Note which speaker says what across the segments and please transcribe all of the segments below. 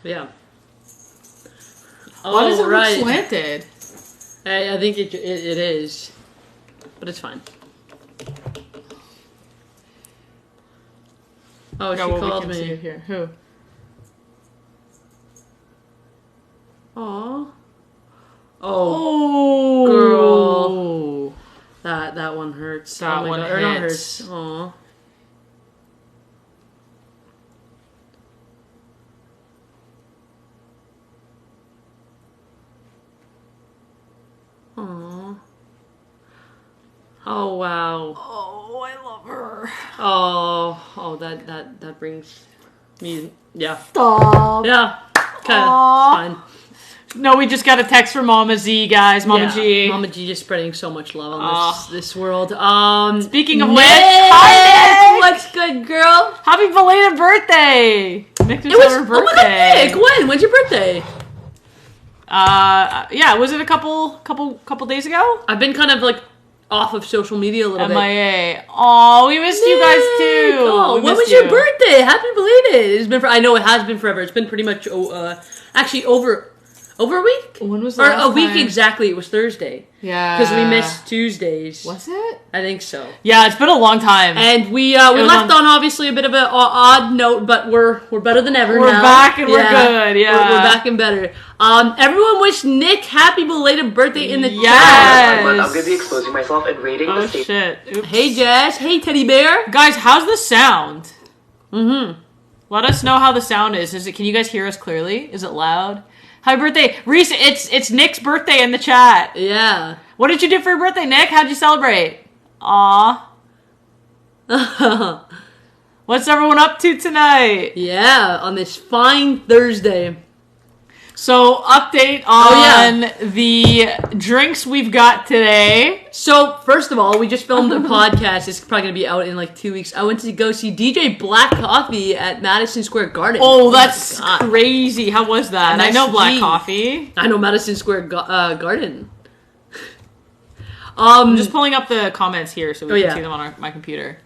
Speaker 1: Yeah.
Speaker 2: Why does it look slanted?
Speaker 1: I think it is. But it's fine. Oh, she called me.
Speaker 2: Here. Who?
Speaker 1: Aww. Oh, girl. That one hurts.
Speaker 2: That one
Speaker 1: hurts. Not hurts. Aww. Aww. Oh wow.
Speaker 2: Oh, I love her.
Speaker 1: Oh, that brings me. Yeah.
Speaker 2: Stop.
Speaker 1: Yeah. Okay. Fine.
Speaker 2: No, we just got a text from Mama Z, guys. Mama G.
Speaker 1: Mama G just spreading so much love on this world.
Speaker 2: Speaking of which,
Speaker 1: hi Nick! What's good, girl?
Speaker 2: Happy belated birthday! Nick just had her birthday.
Speaker 1: Oh my god, Nick! When's your birthday?
Speaker 2: Yeah, was it a couple days ago?
Speaker 1: I've been kind of like off of social media a little bit.
Speaker 2: MIA. Oh, we missed you guys too.
Speaker 1: Oh, when was your birthday? Happy belated! It's been I know it has been forever. It's been pretty much actually over a week.
Speaker 2: When was that?
Speaker 1: Or a week exactly. It was Thursday.
Speaker 2: Yeah,
Speaker 1: because we missed Tuesdays.
Speaker 2: Was it?
Speaker 1: I think so.
Speaker 2: Yeah, it's been a long time.
Speaker 1: And we left on obviously a bit of an odd note, but we're better than ever.
Speaker 2: We're
Speaker 1: now.
Speaker 2: Back and we're good. Yeah,
Speaker 1: we're back and better. Everyone wish Nick happy belated birthday in the chat.
Speaker 3: Yes. I'm going to be exposing myself and rating the state.
Speaker 2: Shit. Oops.
Speaker 1: Hey Jess. Hey Teddy Bear.
Speaker 2: Guys, how's the sound?
Speaker 1: Mm-hmm.
Speaker 2: Let us know how the sound is. Can you guys hear us clearly? Is it loud? Happy birthday, Reese! It's Nick's birthday in the chat.
Speaker 1: Yeah.
Speaker 2: What did you do for your birthday, Nick? How'd you celebrate? Aw. What's everyone up to tonight?
Speaker 1: Yeah, on this fine Thursday.
Speaker 2: So, update on the drinks we've got today.
Speaker 1: So, first of all, we just filmed a podcast. It's probably going to be out in like 2 weeks. I went to go see DJ Black Coffee at Madison Square Garden.
Speaker 2: Oh, that's crazy. How was that? I know Black Coffee.
Speaker 1: I know Madison Square Garden.
Speaker 2: I'm just pulling up the comments here so we can see them on my computer.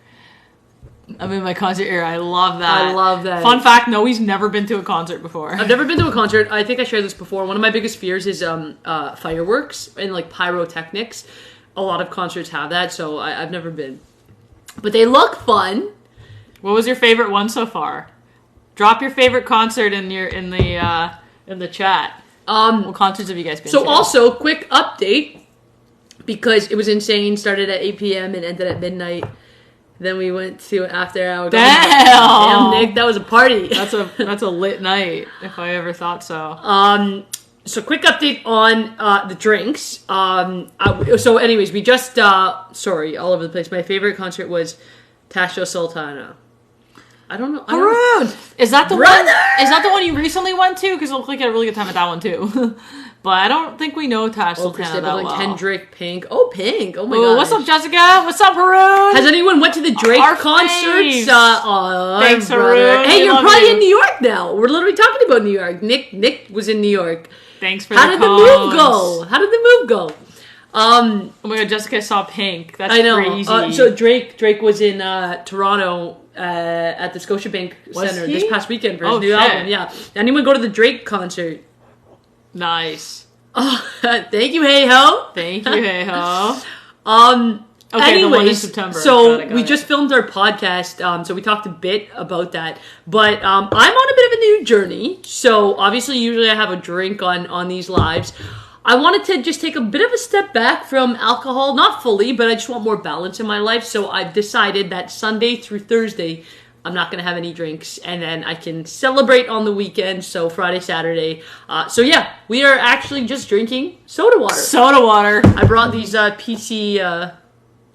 Speaker 2: I'm in my concert era. I love that.
Speaker 1: I love that.
Speaker 2: Fun fact, Noe's never been to a concert before.
Speaker 1: I've never been to a concert. I think I shared this before. One of my biggest fears is fireworks and like pyrotechnics. A lot of concerts have that, so I've never been. But they look fun.
Speaker 2: What was your favorite one so far? Drop your favorite concert in the chat. What concerts have you guys been to?
Speaker 1: So also, quick update, because it was insane. Started at 8 p.m. and ended at midnight. Then we went to after hour.
Speaker 2: Damn,
Speaker 1: Nick, that was a party.
Speaker 2: That's a lit night, if I ever thought so.
Speaker 1: So quick update on the drinks. So anyways, we just sorry, all over the place. My favorite concert was Tasha Sultana. I don't know.
Speaker 2: Haroon! Is that the one? Is that the one you recently went to? Because it looked like you had a really good time at that one too. But I don't think we know Tasha Sultana that well.
Speaker 1: Kendrick, Pink. Oh, Pink. Oh my god.
Speaker 2: What's up, Jessica? What's up, Haroon?
Speaker 1: Has anyone went to the Drake concerts?
Speaker 2: Thanks, Haroon.
Speaker 1: Hey, you're probably in New York now. We're literally talking about New York. Nick was in New York.
Speaker 2: Thanks for
Speaker 1: How did the move go?
Speaker 2: Oh my god, Jessica saw Pink. That's crazy.
Speaker 1: So Drake was in Toronto at the Scotiabank Center this past weekend for his new album. Yeah. Anyone go to the Drake concert?
Speaker 2: Nice.
Speaker 1: Oh, thank you, hey ho.
Speaker 2: Thank you, hey ho.
Speaker 1: Okay, anyways,
Speaker 2: the one in September.
Speaker 1: So we just filmed our podcast, so we talked a bit about that. But I'm on a bit of a new journey. So obviously, usually I have a drink on these lives. I wanted to just take a bit of a step back from alcohol, not fully, but I just want more balance in my life. So I've decided that Sunday through Thursday, I'm not going to have any drinks, and then I can celebrate on the weekend, so Friday, Saturday. So yeah, we are actually just drinking soda water.
Speaker 2: Soda water.
Speaker 1: I brought these PC,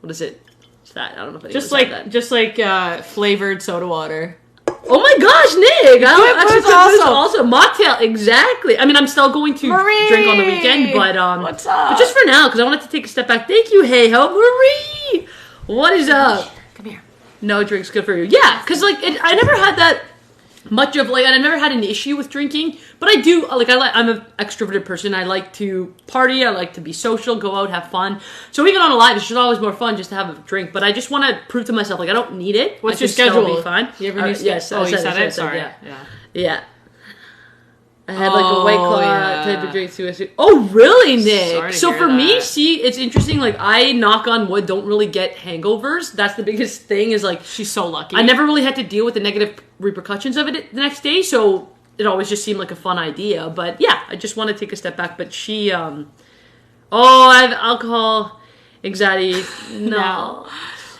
Speaker 1: what is it? What's that? I don't know if anyone
Speaker 2: just like flavored soda water.
Speaker 1: Oh my gosh, Nick!
Speaker 2: That's
Speaker 1: awesome. Mocktail, exactly. I mean, I'm still going to drink on the weekend, but
Speaker 2: what's up?
Speaker 1: But just for now, because I wanted to take a step back. Thank you, hey ho, Marie. What is up?
Speaker 2: Come here.
Speaker 1: No drink's good for you. Yeah, because like I never had that much of I never had an issue with drinking, but I do I'm an extroverted person. I like to party. I like to be social, go out, have fun. So even on a live, it's just always more fun just to have a drink. But I just want to prove to myself I don't need it.
Speaker 2: What's your schedule?
Speaker 1: Be fine.
Speaker 2: You ever need
Speaker 1: yes.
Speaker 2: Oh, you said it.
Speaker 1: Sorry.
Speaker 2: Yeah.
Speaker 1: I had like a White Claw type of drink too. Oh, really, Nick? So for me, see, it's interesting. Like, I, knock on wood, don't really get hangovers. That's the biggest thing is like...
Speaker 2: She's so lucky.
Speaker 1: I never really had to deal with the negative repercussions of it the next day, so it always just seemed like a fun idea. But yeah, I just want to take a step back. But she, I have alcohol anxiety. No.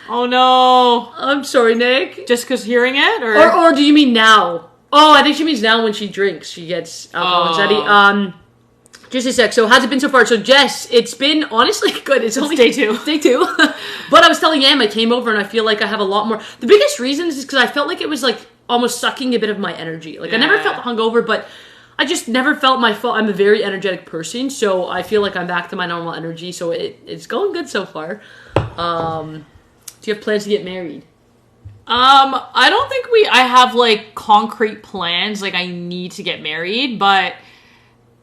Speaker 2: Oh, no.
Speaker 1: I'm sorry, Nick.
Speaker 2: Just because hearing it? Or
Speaker 1: do you mean now? Oh, I think she means now when she drinks, she gets alcohol anxiety. Just a sec. So, how's it been so far? So, Jess, it's been honestly good. It's only
Speaker 2: day two.
Speaker 1: Day two. But I was telling Em, I came over and I feel like I have a lot more. The biggest reason is because I felt like it was like almost sucking a bit of my energy. Like, I never felt hungover, but I just never felt my fault. I'm a very energetic person, so I feel like I'm back to my normal energy. So, it's going good so far. Do you have plans to get married?
Speaker 2: I don't think I have, like, concrete plans, like, I need to get married, but,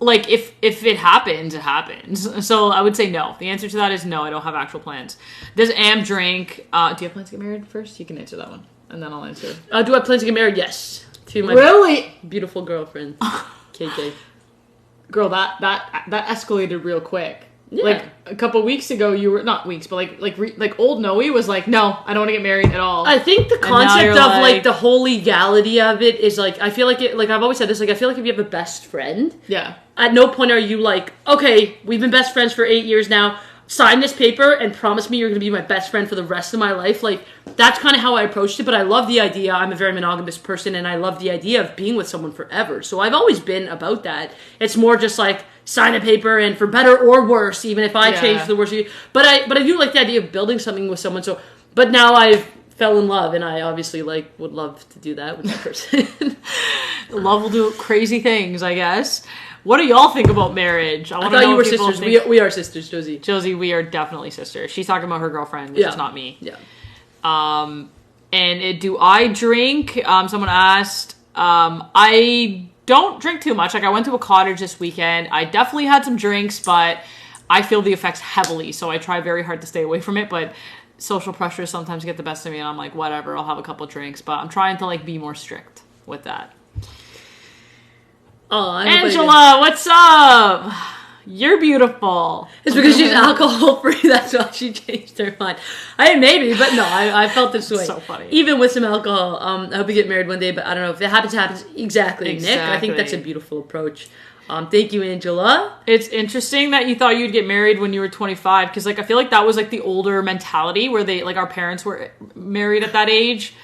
Speaker 2: like, if it happens, it happens. So I would say no. The answer to that is no, I don't have actual plans. Does Am drink? Do you have plans to get married first? You can answer that one, and then I'll answer.
Speaker 1: Do I have plans to get married? Yes. To my beautiful girlfriend, KK.
Speaker 2: Girl, that escalated real quick.
Speaker 1: Yeah.
Speaker 2: Like a couple weeks ago, you were not weeks, but like old Noe was like, no, I don't want to get married at all.
Speaker 1: I think the concept of like the whole legality of it is like, I feel like it, like I've always said this, like I feel like if you have a best friend, at no point are you like, okay, we've been best friends for 8 years now, sign this paper and promise me you're going to be my best friend for the rest of my life. Like, that's kind of how I approached it, but I love the idea. I'm a very monogamous person, and I love the idea of being with someone forever. So I've always been about that. It's more just like, sign a paper, and for better or worse, even if I change for the worse. But I do like the idea of building something with someone. So, but now I've fell in love, and I obviously like would love to do that with that person.
Speaker 2: Love will do crazy things, I guess. What do y'all think about marriage?
Speaker 1: I thought you were sisters. We are sisters, Josie.
Speaker 2: Josie, we are definitely sisters. She's talking about her girlfriend, which is not me.
Speaker 1: Yeah.
Speaker 2: Do I drink? Someone asked. I don't drink too much. Like, I went to a cottage this weekend. I definitely had some drinks, but I feel the effects heavily, so I try very hard to stay away from it, but social pressures sometimes get the best of me, and I'm like, whatever, I'll have a couple drinks, but I'm trying to, like, be more strict with that.
Speaker 1: Oh,
Speaker 2: Angela, what's up? You're beautiful.
Speaker 1: It's because she's alcohol free. That's why she changed her mind. Maybe, but no, I felt this way.
Speaker 2: So funny.
Speaker 1: Even with some alcohol. I hope we get married one day, but I don't know if it happens. It happens. Exactly, Nick. I think that's a beautiful approach. Thank you, Angela.
Speaker 2: It's interesting that you thought you'd get married when you were 25, because like I feel like that was like the older mentality where they like our parents were married at that age,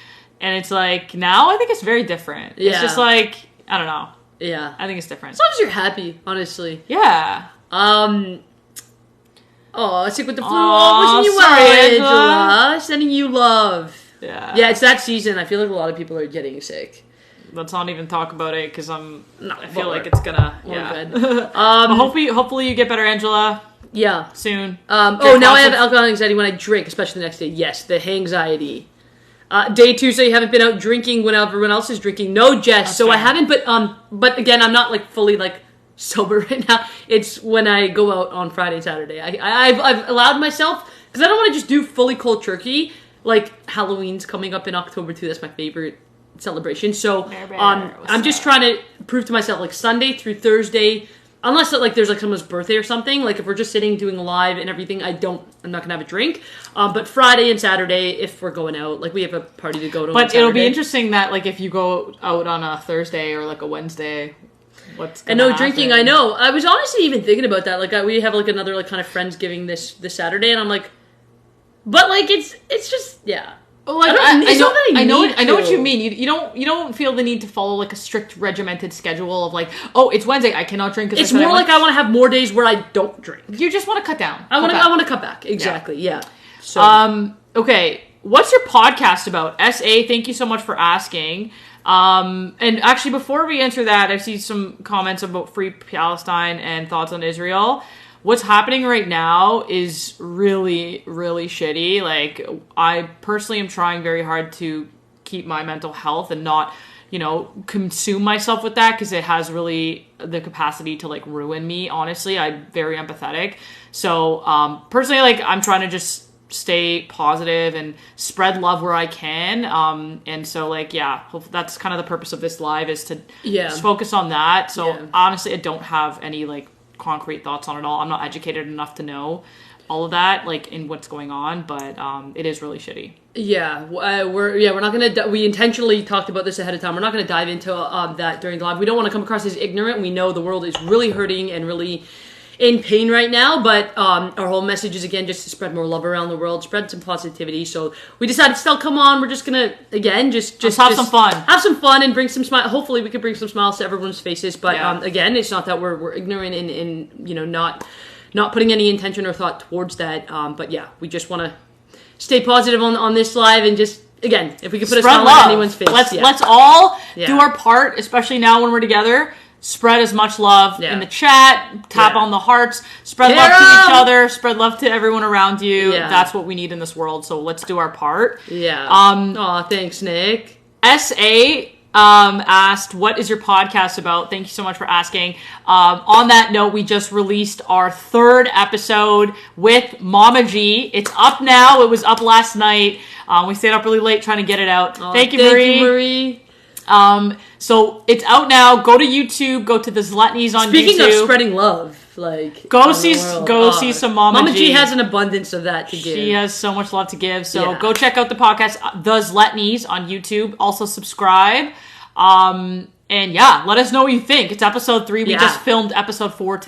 Speaker 2: and it's like now I think it's very different. Yeah. It's just like I don't know.
Speaker 1: Yeah.
Speaker 2: I think it's different.
Speaker 1: As long as you're happy, honestly.
Speaker 2: Yeah.
Speaker 1: Sick with the flu. Wishing you well, Angela. Sending you love.
Speaker 2: Yeah.
Speaker 1: Yeah, it's that season. I feel like a lot of people are getting sick.
Speaker 2: Let's not even talk about it because I feel like it's gonna.
Speaker 1: Yeah.
Speaker 2: Hopefully you get better, Angela.
Speaker 1: Yeah.
Speaker 2: Soon.
Speaker 1: Now I have alcohol anxiety when I drink, especially the next day. Yes, the anxiety. Day 2, so you haven't been out drinking when everyone else is drinking. No, Jess. That's so fair. I haven't, but again, I'm not like fully like sober right now. It's when I go out on Friday and Saturday. I've allowed myself, because I don't want to just do fully cold turkey. Like, Halloween's coming up in October too. That's my favorite celebration. So I'm just trying to prove to myself, like, Sunday through Thursday, unless like there's like someone's birthday or something, like if we're just sitting doing a live and everything, I'm not gonna have a drink. But Friday and Saturday, if we're going out, like we have a party to go to.
Speaker 2: But it'll be interesting that like if you go out on a Thursday or like a Wednesday, what's gonna happen?
Speaker 1: Drinking. I know. I was honestly even thinking about that. Like we have like another like kind of friendsgiving this Saturday, and I'm like, but like it's just yeah.
Speaker 2: Like I know what you mean. You don't feel the need to follow like a strict regimented schedule of like, oh, it's Wednesday, I cannot drink.
Speaker 1: It's more like I want to have more days where I don't drink.
Speaker 2: You just want to cut down.
Speaker 1: I want to cut back. Exactly. Yeah.
Speaker 2: So okay, what's your podcast about? SA, thank you so much for asking. And actually, before we answer that, I see some comments about Free Palestine and thoughts on Israel. What's happening right now is really, really shitty. Like, I personally am trying very hard to keep my mental health and not, consume myself with that, because it has really the capacity to, like, ruin me, honestly. I'm very empathetic. So, personally, like, I'm trying to just stay positive and spread love where I can. And so like, that's kind of the purpose of this live, is to just focus on that. So honestly, I don't have any like concrete thoughts on it all. I'm not educated enough to know all of that, like, in what's going on, but it is really shitty.
Speaker 1: We're not gonna. We intentionally talked about this ahead of time. We're not gonna dive into that during the live. We don't want to come across as ignorant. We know the world is really hurting and really in pain right now, but our whole message is, again, just to spread more love around the world, spread some positivity. So we decided to still come on. We're just gonna, again, just
Speaker 2: have some fun.
Speaker 1: Have some fun and bring some smile. Hopefully we can bring some smiles to everyone's faces. But again, it's not that we're ignorant and not putting any intention or thought towards that. But we just want to stay positive on this live, and just, again, if we can put a smile on anyone's face.
Speaker 2: Let's all do our part, especially now when we're together. Spread as much love in the chat, tap on the hearts, spread love to each other, spread love to everyone around you. That's what we need in this world, so let's do our part.
Speaker 1: Thanks, Nick.
Speaker 2: S.A. asked, what is your podcast about? Thank you so much for asking. On that note, we just released our 3rd episode with Momma G. It's up now. It was up last night. We stayed up really late trying to get it out. Thank you, Marie. So it's out now. Go to YouTube. Go to the Zletnies on YouTube.
Speaker 1: Speaking of spreading love, like,
Speaker 2: go see some Momma G.
Speaker 1: Momma G has an abundance of that to give.
Speaker 2: She has so much love to give. So go check out the podcast, The Zletnies, on YouTube. Also subscribe. And let us know what you think. It's episode 3. We just filmed episode 4.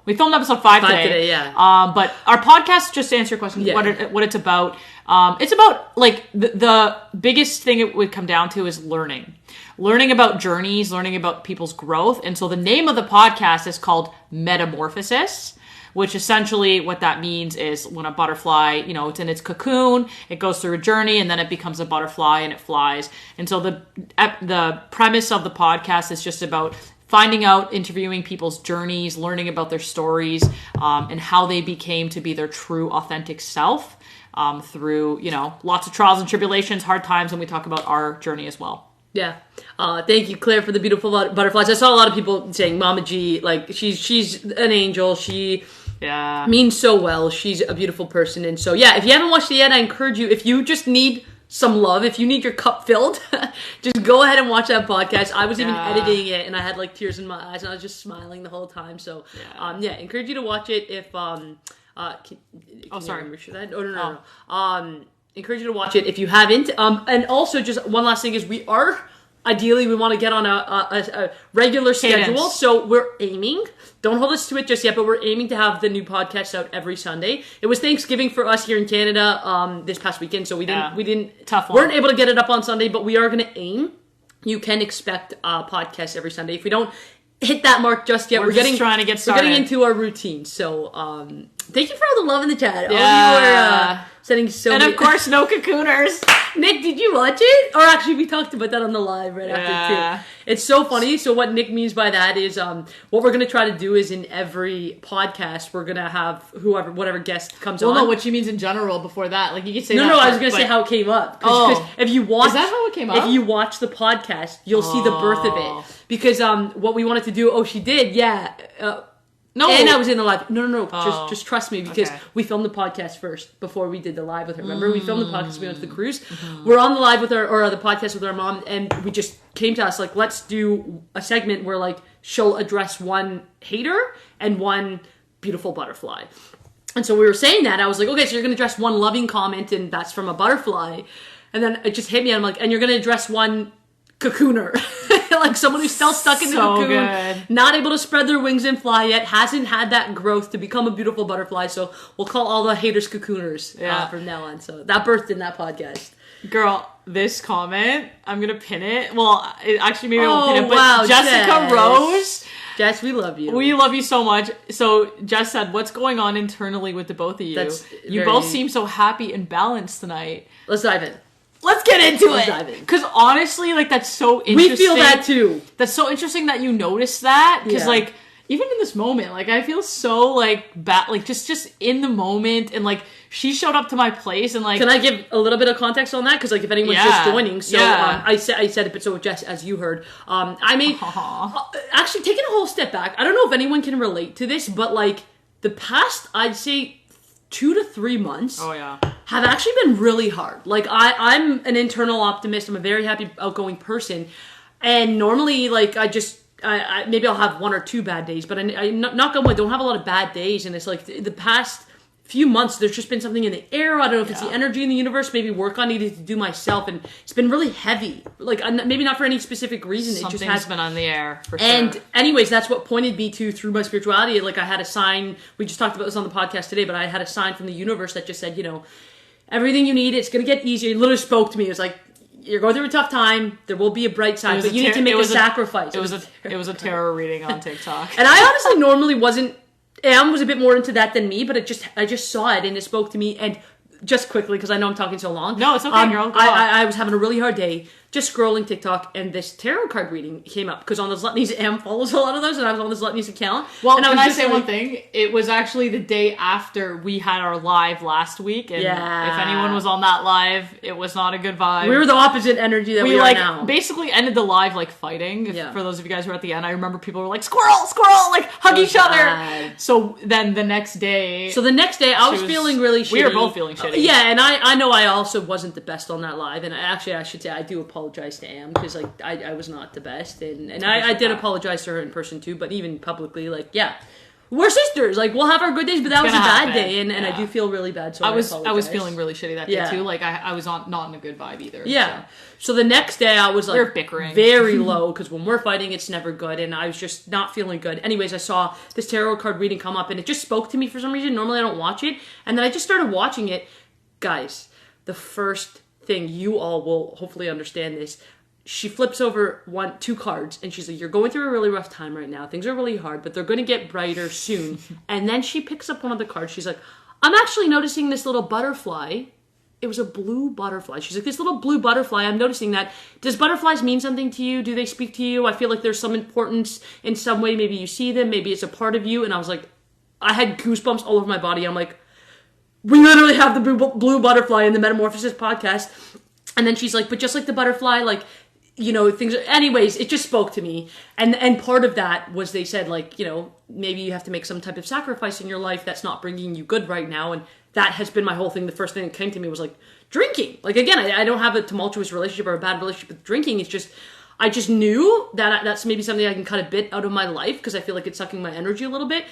Speaker 2: We filmed episode 5 today. But our podcast, just to answer your question, what it's about. It's about, like, the biggest thing it would come down to is learning about journeys, learning about people's growth. And so the name of the podcast is called Metamorphosis, which essentially what that means is when a butterfly, it's in its cocoon, it goes through a journey, and then it becomes a butterfly and it flies. And so the premise of the podcast is just about finding out, interviewing people's journeys, learning about their stories, and how they became to be their true, authentic self, through, lots of trials and tribulations, hard times, and we talk about our journey as well.
Speaker 1: Yeah. Thank you, Claire, for the beautiful butterflies. I saw a lot of people saying Momma G, like, she's an angel. She means so well. She's a beautiful person. And so, if you haven't watched it yet, I encourage you, if you just need some love, if you need your cup filled, just go ahead and watch that podcast. I was even editing it, and I had, like, tears in my eyes, and I was just smiling the whole time. So, encourage you to watch it if,
Speaker 2: sorry.
Speaker 1: Encourage you to watch it if you haven't. And also, just one last thing is, we want to get on a regular schedule. So we're aiming, don't hold us to it just yet, but we're aiming to have the new podcast out every Sunday. It was Thanksgiving for us here in Canada this past weekend, so we weren't able to get it up on Sunday, but we are going to aim. You can expect a podcast every Sunday. If we don't hit that mark just yet, we're
Speaker 2: trying to get started.
Speaker 1: We're getting into our routine. So thank you for all the love in the chat. All of you were sending
Speaker 2: of course, no cocooners.
Speaker 1: Nick, did you watch it? Or actually, we talked about that on the live after too. It's so funny. So what Nick means by that is, what we're going to try to do is, in every podcast, we're going to have whatever guest comes on.
Speaker 2: Well, no, what she means in general before that. Like, you could say
Speaker 1: I was going to say how it came up. Because if you watch...
Speaker 2: Is that how it came up?
Speaker 1: If you watch the podcast, you'll see the birth of it. Because what we wanted to do... she did,
Speaker 2: no.
Speaker 1: And I was in the live. No. Just trust me, because we filmed the podcast first before we did the live with her. Remember, we filmed the podcast, we went to the cruise. Mm-hmm. We're on the live with the podcast with our mom, and we just came to us, like, let's do a segment where, like, she'll address one hater and one beautiful butterfly. And so we were saying that. I was like, okay, so you're going to address one loving comment, and that's from a butterfly. And then it just hit me, and I'm like, and you're going to address one cocooner. Like, someone who's still stuck in the cocoon, not able to spread their wings and fly yet, hasn't had that growth to become a beautiful butterfly. So we'll call all the haters cocooners from now on. So that birthed in that podcast.
Speaker 2: Girl, this comment, I'm going to pin it. Well, maybe I won't pin it, but Jessica Rose.
Speaker 1: Jess, we love you.
Speaker 2: We love you so much. So Jess said, what's going on internally with the both of you? You both seem so happy and balanced tonight.
Speaker 1: Let's dive in.
Speaker 2: Let's get into it. Because honestly, like, that's so interesting.
Speaker 1: We feel that too.
Speaker 2: That's so interesting that you noticed that. Because, like, even in this moment, like, I feel so, like, just in the moment. And, like, she showed up to my place and, like...
Speaker 1: Can I give a little bit of context on that? Because, like, if anyone's just joining. So, I said it, but so Jess, as you heard, I made... actually, taking a whole step back, I don't know if anyone can relate to this, but, like, the past, I'd say 2 to 3 months... have actually been really hard. Like, I'm an internal optimist. I'm a very happy, outgoing person. And normally, like, I maybe I'll have 1 or 2 bad days, but I knock on wood, don't have a lot of bad days. And it's like the past few months, there's just been something in the air. I don't know if it's the energy in the universe, maybe work I needed to do myself. And it's been really heavy. Like, maybe not for any specific reason.
Speaker 2: Something's
Speaker 1: it just has
Speaker 2: been on the air, for sure.
Speaker 1: And anyways, that's what pointed me to, through my spirituality. Like, I had a sign, we just talked about this on the podcast today, but I had a sign from the universe that just said, you know, everything you need, it's going to get easier. It literally spoke to me. It was like, you're going through a tough time. There will be a bright side, but you need to make a sacrifice.
Speaker 2: It was a tarot reading on TikTok.
Speaker 1: And I honestly normally wasn't. Am was a bit more into that than me, but I just saw it and it spoke to me. And just quickly, because I know I'm talking so long.
Speaker 2: No, it's okay, girl.
Speaker 1: I was having a really hard day, just scrolling TikTok, and this tarot card reading came up, because on the Zlutnies, Am follows a lot of those, and I was on the Zlutnies account.
Speaker 2: Well,
Speaker 1: and
Speaker 2: can I say one thing? It was actually the day after we had our live last week, and if anyone was on that live, it was not a good vibe.
Speaker 1: We were the opposite energy that we are now.
Speaker 2: Basically ended the live, like, fighting. For those of you guys who were at the end, I remember people were like, squirrel, squirrel, like, hug each other. So then the next day...
Speaker 1: I was feeling really shitty.
Speaker 2: We were both feeling shitty.
Speaker 1: Yeah, and I know I also wasn't the best on that live, and actually I should say I do apologize to Am, because like I was not the best, and I did apologize to her in person too, but even publicly, like, yeah, we're sisters, like, we'll have our good days, but that was a bad day, and I do feel really bad, so I
Speaker 2: was feeling really shitty that day too, like I was not in a good vibe either.
Speaker 1: So the next day I was like,
Speaker 2: we were bickering
Speaker 1: very low, because when we're fighting it's never good, and I was just not feeling good. Anyways, I saw this tarot card reading come up, and it just spoke to me for some reason. Normally I don't watch it, and then I just started watching it. Guys, the first thing, you all will hopefully understand this, she flips over 2 cards, and she's like, you're going through a really rough time right now. Things are really hard, but they're going to get brighter soon. And then she picks up one of the cards. She's like, I'm actually noticing this little butterfly. It was a blue butterfly. She's like, this little blue butterfly, I'm noticing that. Does butterflies mean something to you? Do they speak to you? I feel like there's some importance in some way. Maybe you see them. Maybe it's a part of you. And I was like, I had goosebumps all over my body. I'm like, we literally have the blue butterfly in the Metamorphosis podcast. And then she's like, but just like the butterfly, like, you know, things... Anyways, it just spoke to me. And part of that was, they said, like, you know, maybe you have to make some type of sacrifice in your life that's not bringing you good right now. And that has been my whole thing. The first thing that came to me was, like, drinking. Like, again, I don't have a tumultuous relationship or a bad relationship with drinking. It's just... I just knew that that's maybe something I can cut a bit out of my life, because I feel like it's sucking my energy a little bit.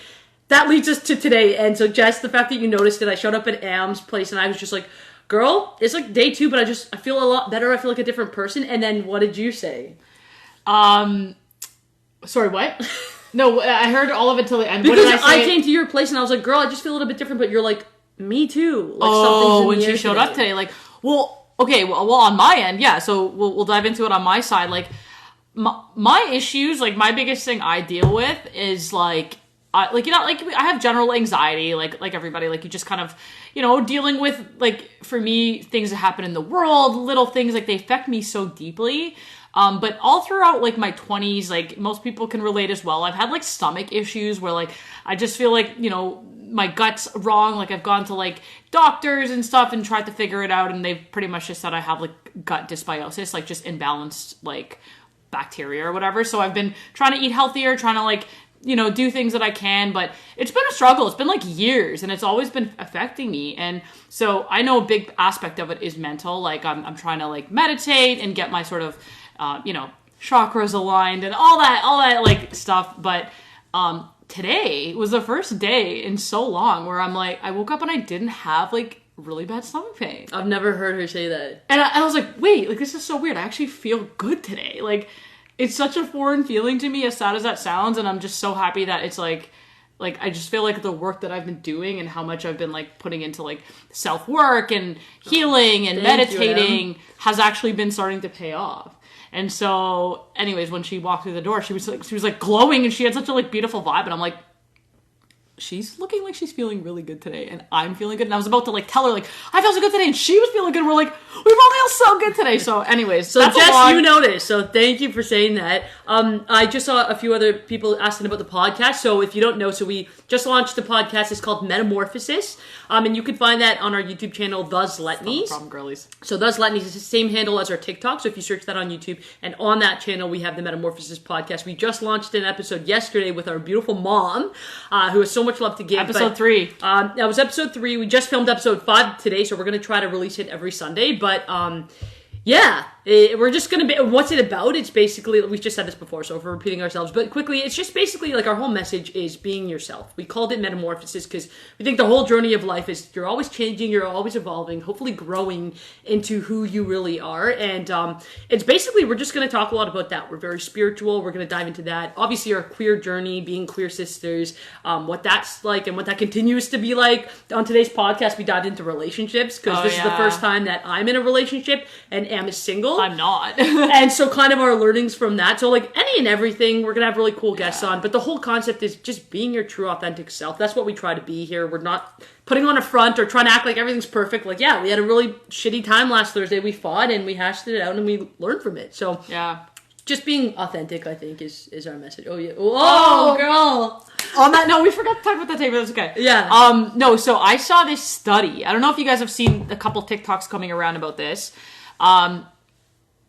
Speaker 1: That leads us to today. And so, Jess, the fact that you noticed it, I showed up at Am's place, and I was just like, girl, it's like day 2, but I feel a lot better. I feel like a different person. And then what did you say?
Speaker 2: Sorry, what? No, I heard all of it till the end.
Speaker 1: Because
Speaker 2: what did I say?
Speaker 1: I came to your place and I was like, girl, I just feel a little bit different, but you're like, me too. Like,
Speaker 2: oh, when she showed up today, like, well, okay, well, on my end, yeah, so we'll dive into it on my side. Like, my issues, like, my biggest thing I deal with is, like, like, you know, like, I have general anxiety, like everybody, like, you just kind of, you know, dealing with, like, for me, things that happen in the world, little things, like, they affect me so deeply. But all throughout, like, my 20s, like, most people can relate as well. I've had, like, stomach issues where, like, I just feel like, you know, my gut's wrong. Like, I've gone to, like, doctors and stuff and tried to figure it out, and they've pretty much just said I have, like, gut dysbiosis, like, just imbalanced, like, bacteria or whatever. So I've been trying to eat healthier, trying to, like, you know, do things that I can, but it's been a struggle. It's been like years, and it's always been affecting me. And so I know a big aspect of it is mental. Like, I'm trying to, like, meditate and get my sort of, you know, chakras aligned and all that like stuff. But today was the first day in so long where I'm like, I woke up and I didn't have, like, really bad stomach pain.
Speaker 1: I've never heard her say that.
Speaker 2: And I was like, wait, like, this is so weird. I actually feel good today. Like, it's such a foreign feeling to me, as sad as that sounds, and I'm just so happy that it's, like, I just feel like the work that I've been doing and how much I've been, like, putting into, like, self-work and healing and meditating has actually been starting to pay off. And so, anyways, when she walked through the door, she was like glowing, and she had such a, like, beautiful vibe, and I'm like, she's looking like she's feeling really good today, and I'm feeling good. And I was about to, like, tell her, like, I feel so good today, and she was feeling good, and we're like, we both feel so good today. So anyways,
Speaker 1: so Jess, you noticed, so thank you for saying that. I just saw a few other people asking about the podcast. So if you don't know, so we just launched the podcast. It's called Metamorphosis. And you can find that on our YouTube channel, The Zletnies.
Speaker 2: Problem, girlies.
Speaker 1: So The Zletnies is the same handle as our TikTok. So if you search that on YouTube, and on that channel, we have the Metamorphosis podcast. We just launched an episode yesterday with our beautiful mom, who has so much love to give.
Speaker 2: Episode 3.
Speaker 1: That was episode 3. We just filmed episode 5 today, so we're going to try to release it every Sunday. But yeah, we're just going to be... What's it about? It's basically... We've just said this before, so if we're repeating ourselves. But quickly, it's just basically like our whole message is being yourself. We called it Metamorphosis because we think the whole journey of life is you're always changing, you're always evolving, hopefully growing into who you really are. And it's basically... We're just going to talk a lot about that. We're very spiritual. We're going to dive into that. Obviously, our queer journey, being queer sisters, what that's like and what that continues to be like. On today's podcast, we dived into relationships because this is the first time that I'm in a relationship and Am is single.
Speaker 2: I'm not.
Speaker 1: And so kind of our learnings from that. So like any and everything, we're going to have really cool guests on. But the whole concept is just being your true authentic self. That's what we try to be here. We're not putting on a front or trying to act like everything's perfect. Like, yeah, we had a really shitty time last Thursday. We fought and we hashed it out and we learned from it. So
Speaker 2: yeah.
Speaker 1: Just being authentic, I think, is our message. Oh, yeah. Oh, girl.
Speaker 2: On that note, we forgot to talk about that today, but that's okay.
Speaker 1: Yeah.
Speaker 2: No, so I saw this study. I don't know if you guys have seen a couple TikToks coming around about this.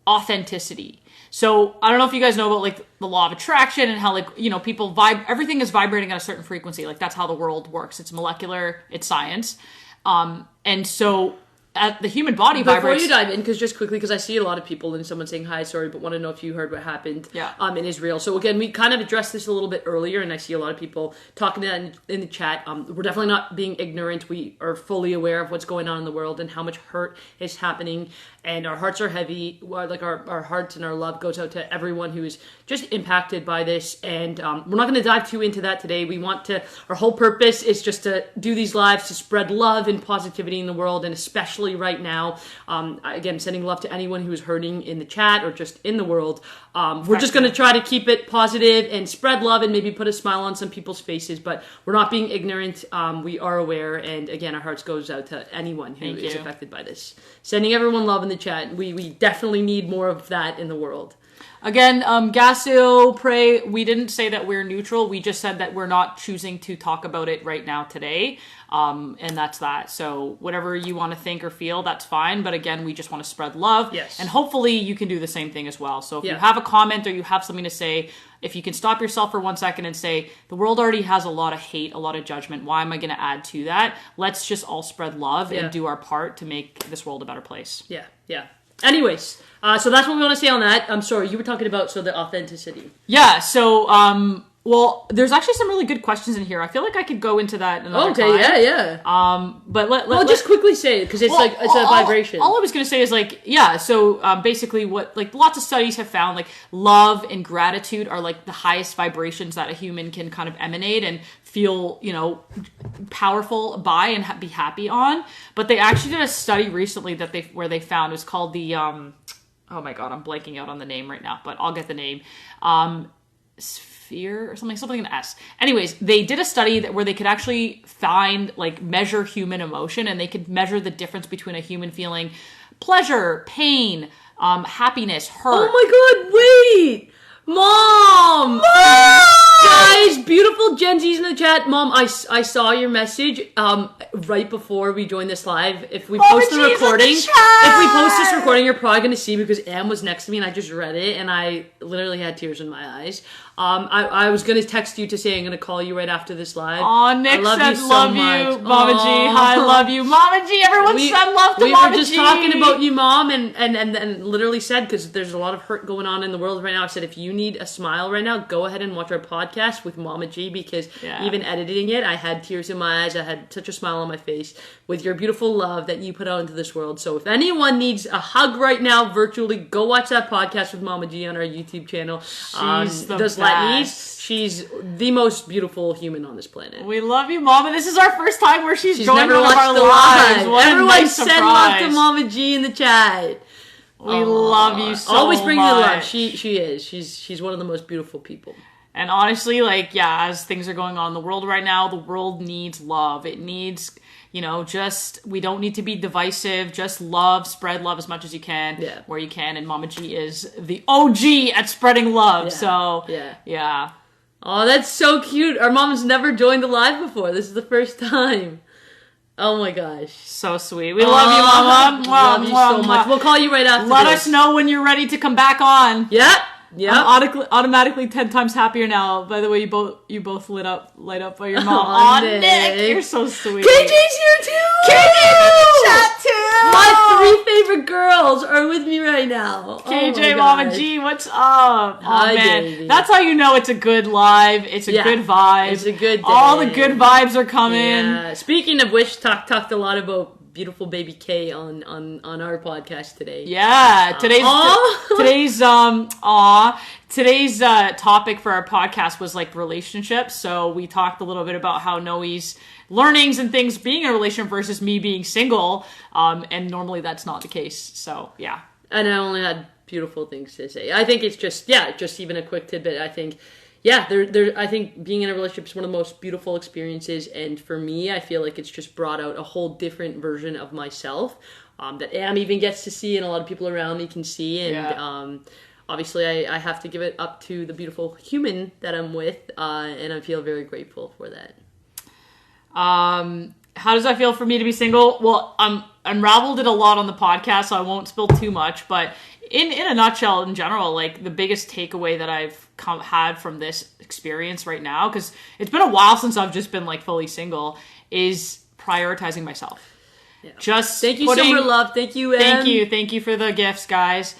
Speaker 2: Authenticity. So I don't know if you guys know about like the law of attraction and how like, you know, people everything is vibrating at a certain frequency. Like that's how the world works. It's molecular, it's science. And so the human body vibrates.
Speaker 1: Before you dive in, because just quickly, because I see a lot of people and someone saying hi, sorry, but want to know if you heard what happened in Israel. So again, we kind of addressed this a little bit earlier, and I see a lot of people talking that in the chat. We're definitely not being ignorant. We are fully aware of what's going on in the world and how much hurt is happening, and our hearts are heavy. Like our hearts and our love goes out to everyone who is just impacted by this, and we're not going to dive too into that today. Our whole purpose is just to do these lives to spread love and positivity in the world, and especially right now, again, sending love to anyone who is hurting in the chat or just in the world. We're just going to try to keep it positive and spread love and maybe put a smile on some people's faces, but we're not being ignorant. We are aware, and again, our hearts goes out to anyone who is affected by this. Sending everyone love in the chat. We definitely need more of that in the world.
Speaker 2: Again, Gasil, pray. We didn't say that we're neutral. We just said that we're not choosing to talk about it right now today. And that's that. So whatever you want to think or feel, that's fine. But again, we just want to spread love.
Speaker 1: Yes.
Speaker 2: And hopefully you can do the same thing as well. So if you have a comment or you have something to say, if you can stop yourself for 1 second and say, the world already has a lot of hate, a lot of judgment. Why am I going to add to that? Let's just all spread love and do our part to make this world a better place.
Speaker 1: Yeah, yeah. Anyways, so that's what we want to say on that. I'm sorry, you were talking about the authenticity.
Speaker 2: Yeah, so well, there's actually some really good questions in here. I feel like I could go into that another time.
Speaker 1: Okay, yeah.
Speaker 2: But let
Speaker 1: just quickly say it because it's it's a vibration.
Speaker 2: All I was going to say is so basically what like lots of studies have found like love and gratitude are like the highest vibrations that a human can kind of emanate and feel, you know, powerful by and be happy on. But they actually did a study recently where they found it was called the oh my god, I'm blanking out on the name right now, but I'll get the name. Sphere or something in S. Anyways, they did a study where they could actually measure human emotion, and they could measure the difference between a human feeling pleasure, pain, happiness, hurt.
Speaker 1: Oh my god, wait! Mom! Guys, beautiful Gen Z's in the chat. Mom, I saw your message right before we joined this live. If we post the recording, you're probably going to see because Am was next to me and I just read it and I literally had tears in my eyes. I was going to text you to say I'm going to call you right after this live.
Speaker 2: Aw, Nick said love you, Mama G. Hi, love you. Mama G, everyone said love to Mama G.
Speaker 1: We were just talking about you, Mom, and literally said, because there's a lot of hurt going on in the world right now, I said, if you need a smile right now, go ahead and watch our podcast with Mama G, because even editing it, I had tears in my eyes, I had such a smile on my face with your beautiful love that you put out into this world. So if anyone needs a hug right now virtually, go watch that podcast with Mama G on our YouTube channel.
Speaker 2: She's the best.
Speaker 1: She's the most beautiful human on this planet.
Speaker 2: We love you, Mama. This is our first time where she's joined
Speaker 1: never
Speaker 2: one of our lives. What
Speaker 1: Everyone
Speaker 2: a nice
Speaker 1: send
Speaker 2: surprise.
Speaker 1: love to Mama G in the chat.
Speaker 2: We love you so much.
Speaker 1: Always bring you love. She is. She's one of the most beautiful people.
Speaker 2: And honestly, as things are going on in the world right now, the world needs love. It needs we don't need to be divisive. Just spread love as much as you can, where you can. And Momma G is the OG at spreading love. So, yeah.
Speaker 1: Oh, that's so cute. Our mom's never joined the live before. This is the first time. Oh my gosh.
Speaker 2: So sweet. We love you, Momma.
Speaker 1: Love you so much. We'll call you right after
Speaker 2: Let
Speaker 1: this.
Speaker 2: us know when you're ready to come back on.
Speaker 1: Yep.
Speaker 2: I'm automatically 10 times happier now. By the way, you both light up by your mom.
Speaker 1: Aw,
Speaker 2: Nick, you're so sweet.
Speaker 1: KJ's here too!
Speaker 2: KJ's in the chat too!
Speaker 1: My 3 favorite girls are with me right now.
Speaker 2: KJ, Momma G, what's up?
Speaker 1: Hi,
Speaker 2: man.
Speaker 1: baby.
Speaker 2: That's how you know it's a good live. It's a good vibe.
Speaker 1: It's a good day.
Speaker 2: All the good vibes are coming.
Speaker 1: Yeah. Speaking of which, talked a lot about beautiful baby K on our podcast today.
Speaker 2: Yeah, today's topic for our podcast was like relationships. So we talked a little bit about how Noe's learnings and things being in a relationship versus me being single. And normally that's not the case. So yeah.
Speaker 1: And I only had beautiful things to say. I think it's just even a quick tidbit. I think I think being in a relationship is one of the most beautiful experiences, and for me, I feel like it's just brought out a whole different version of myself that Am even gets to see, and a lot of people around me can see, and obviously I have to give it up to the beautiful human that I'm with, and I feel very grateful for that.
Speaker 2: How does that feel for me to be single? Well, unraveled it a lot on the podcast, so I won't spill too much, but in a nutshell, in general, like the biggest takeaway that I've had from this experience right now, because it's been a while since I've just been like fully single, is prioritizing myself. Yeah. Just
Speaker 1: thank you, Summer Love. Thank you, Em.
Speaker 2: Thank you for the gifts, guys.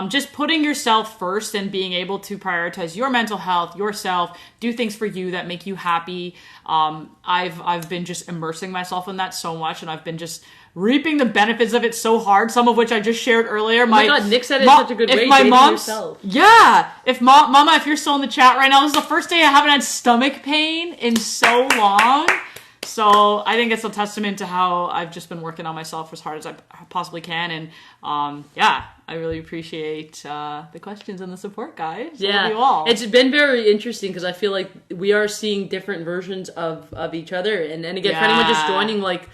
Speaker 2: Just putting yourself first and being able to prioritize your mental health, yourself, do things for you that make you happy. I've been just immersing myself in that so much, and I've been just reaping the benefits of it so hard, some of which I just shared earlier.
Speaker 1: Oh my God, Nick said it's such a good way dating yourself.
Speaker 2: Yeah. Momma, if you're still in the chat right now, this is the first day I haven't had stomach pain in so long. So I think it's a testament to how I've just been working on myself as hard as I possibly can. And I really appreciate the questions and the support, guys.
Speaker 1: Yeah,
Speaker 2: love you all.
Speaker 1: It's been very interesting because I feel like we are seeing different versions of each other. And again, for anyone just joining, like,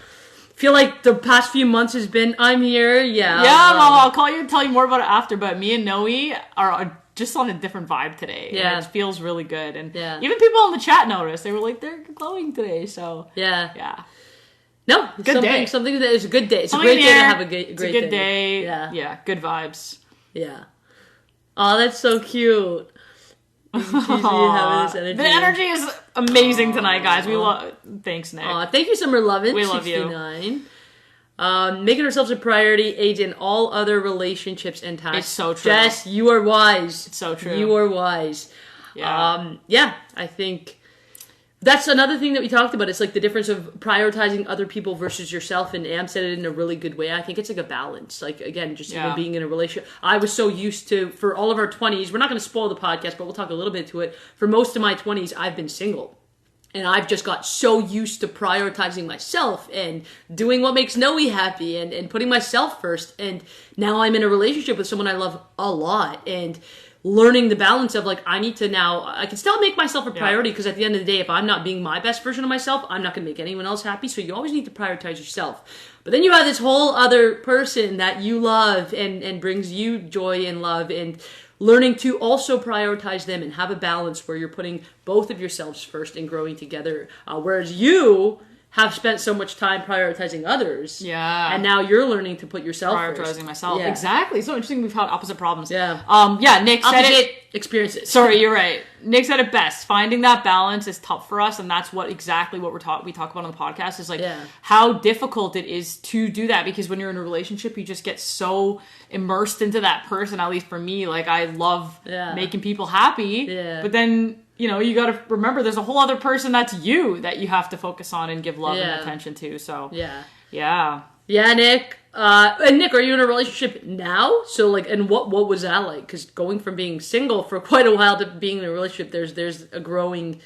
Speaker 1: feel like the past few months has been, I'm here,
Speaker 2: Momma, I'll call you and tell you more about it after, but me and Noe are just on a different vibe today. Yeah. And it feels really good. And even people in the chat noticed. They were like, they're glowing today, so.
Speaker 1: Yeah. No,
Speaker 2: good day.
Speaker 1: Something that is a good day. It's a great day to have a great day.
Speaker 2: It's a good day. Yeah, good vibes.
Speaker 1: Yeah. Oh, that's so cute.
Speaker 2: The energy is amazing tonight, guys. We love. Thanks, Nick.
Speaker 1: Thank you, Summer Lovin'.
Speaker 2: We love
Speaker 1: 69. Making ourselves a priority aids in all other relationships and tasks.
Speaker 2: It's so true.
Speaker 1: Jess, you are wise.
Speaker 2: It's so true.
Speaker 1: You are wise.
Speaker 2: Yeah.
Speaker 1: I think that's another thing that we talked about. It's like the difference of prioritizing other people versus yourself, and Am said it in a really good way. I think it's like a balance. Like, again, just even being in a relationship. I was so used to, for all of our 20s, we're not going to spoil the podcast, but we'll talk a little bit to it. For most of my 20s, I've been single. And I've just got so used to prioritizing myself and doing what makes Noe happy and putting myself first. And now I'm in a relationship with someone I love a lot. And learning the balance of, like, I need to now, I can still make myself a priority, because at the end of the day, if I'm not being my best version of myself, I'm not going to make anyone else happy. So you always need to prioritize yourself. But then you have this whole other person that you love and brings you joy and love, and learning to also prioritize them and have a balance where you're putting both of yourselves first and growing together. Whereas you have spent so much time prioritizing others.
Speaker 2: Yeah.
Speaker 1: And now you're learning to put yourself first.
Speaker 2: Prioritizing myself. Yeah. Exactly. So interesting we've had opposite problems.
Speaker 1: Yeah.
Speaker 2: Nick said
Speaker 1: opposite experiences.
Speaker 2: Sorry, you're right. Nick said it best. Finding that balance is tough for us, and that's exactly what we talk about on the podcast, is like how difficult it is to do that, because when you're in a relationship, you just get so immersed into that person. At least for me, like, I love making people happy. Yeah. But then, you know, you got to remember there's a whole other person that's you that you have to focus on and give love and attention to. So yeah, Nick.
Speaker 1: And Nick, are you in a relationship now? So, like, and what was that like? Because going from being single for quite a while to being in a relationship, there's a growing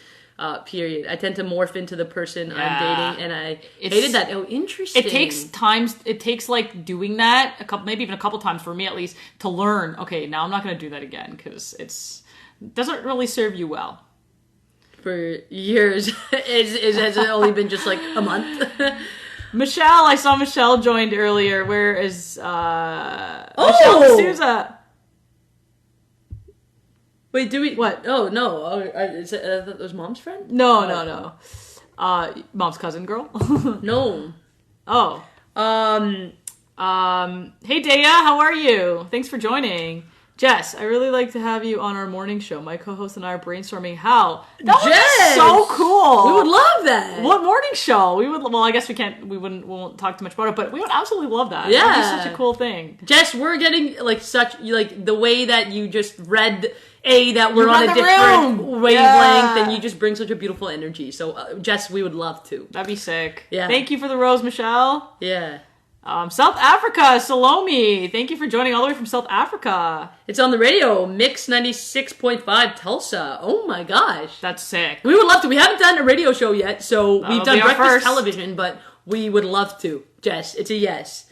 Speaker 1: period. I tend to morph into the person I'm dating, and I hated that. Oh, interesting.
Speaker 2: It takes time. It takes, like, doing that maybe even a couple times for me at least, to learn. Okay, now I'm not going to do that again, because it doesn't really serve you well.
Speaker 1: For years. Has it only been just like a month?
Speaker 2: Michelle, I saw Michelle joined earlier. Where is Michelle D'Souza?
Speaker 1: Wait, do we?
Speaker 2: What?
Speaker 1: Oh no! Is it that was Mom's friend?
Speaker 2: No. Mom's cousin girl.
Speaker 1: No.
Speaker 2: Oh. Hey Dea, how are you? Thanks for joining. Jess, I really like to have you on our morning show. My co-host and I are brainstorming how. That would be so cool.
Speaker 1: We would love that.
Speaker 2: What morning show? We would. Well, I guess we can't. We won't talk too much about it, but we would absolutely love that.
Speaker 1: Yeah,
Speaker 2: that'd be such a cool thing.
Speaker 1: Jess, we're getting like the way that you just read. That we're on a different wavelength, and you just bring such a beautiful energy. So, Jess, we would love to.
Speaker 2: That'd be sick.
Speaker 1: Yeah.
Speaker 2: Thank you for the rose, Michelle.
Speaker 1: Yeah.
Speaker 2: South Africa, Salome. Thank you for joining all the way from South Africa.
Speaker 1: It's on the radio, Mix 96.5 Tulsa. Oh my gosh.
Speaker 2: That's sick.
Speaker 1: We would love to. We haven't done a radio show yet, so we've done breakfast
Speaker 2: first
Speaker 1: television, but we would love to. Jess, it's a yes.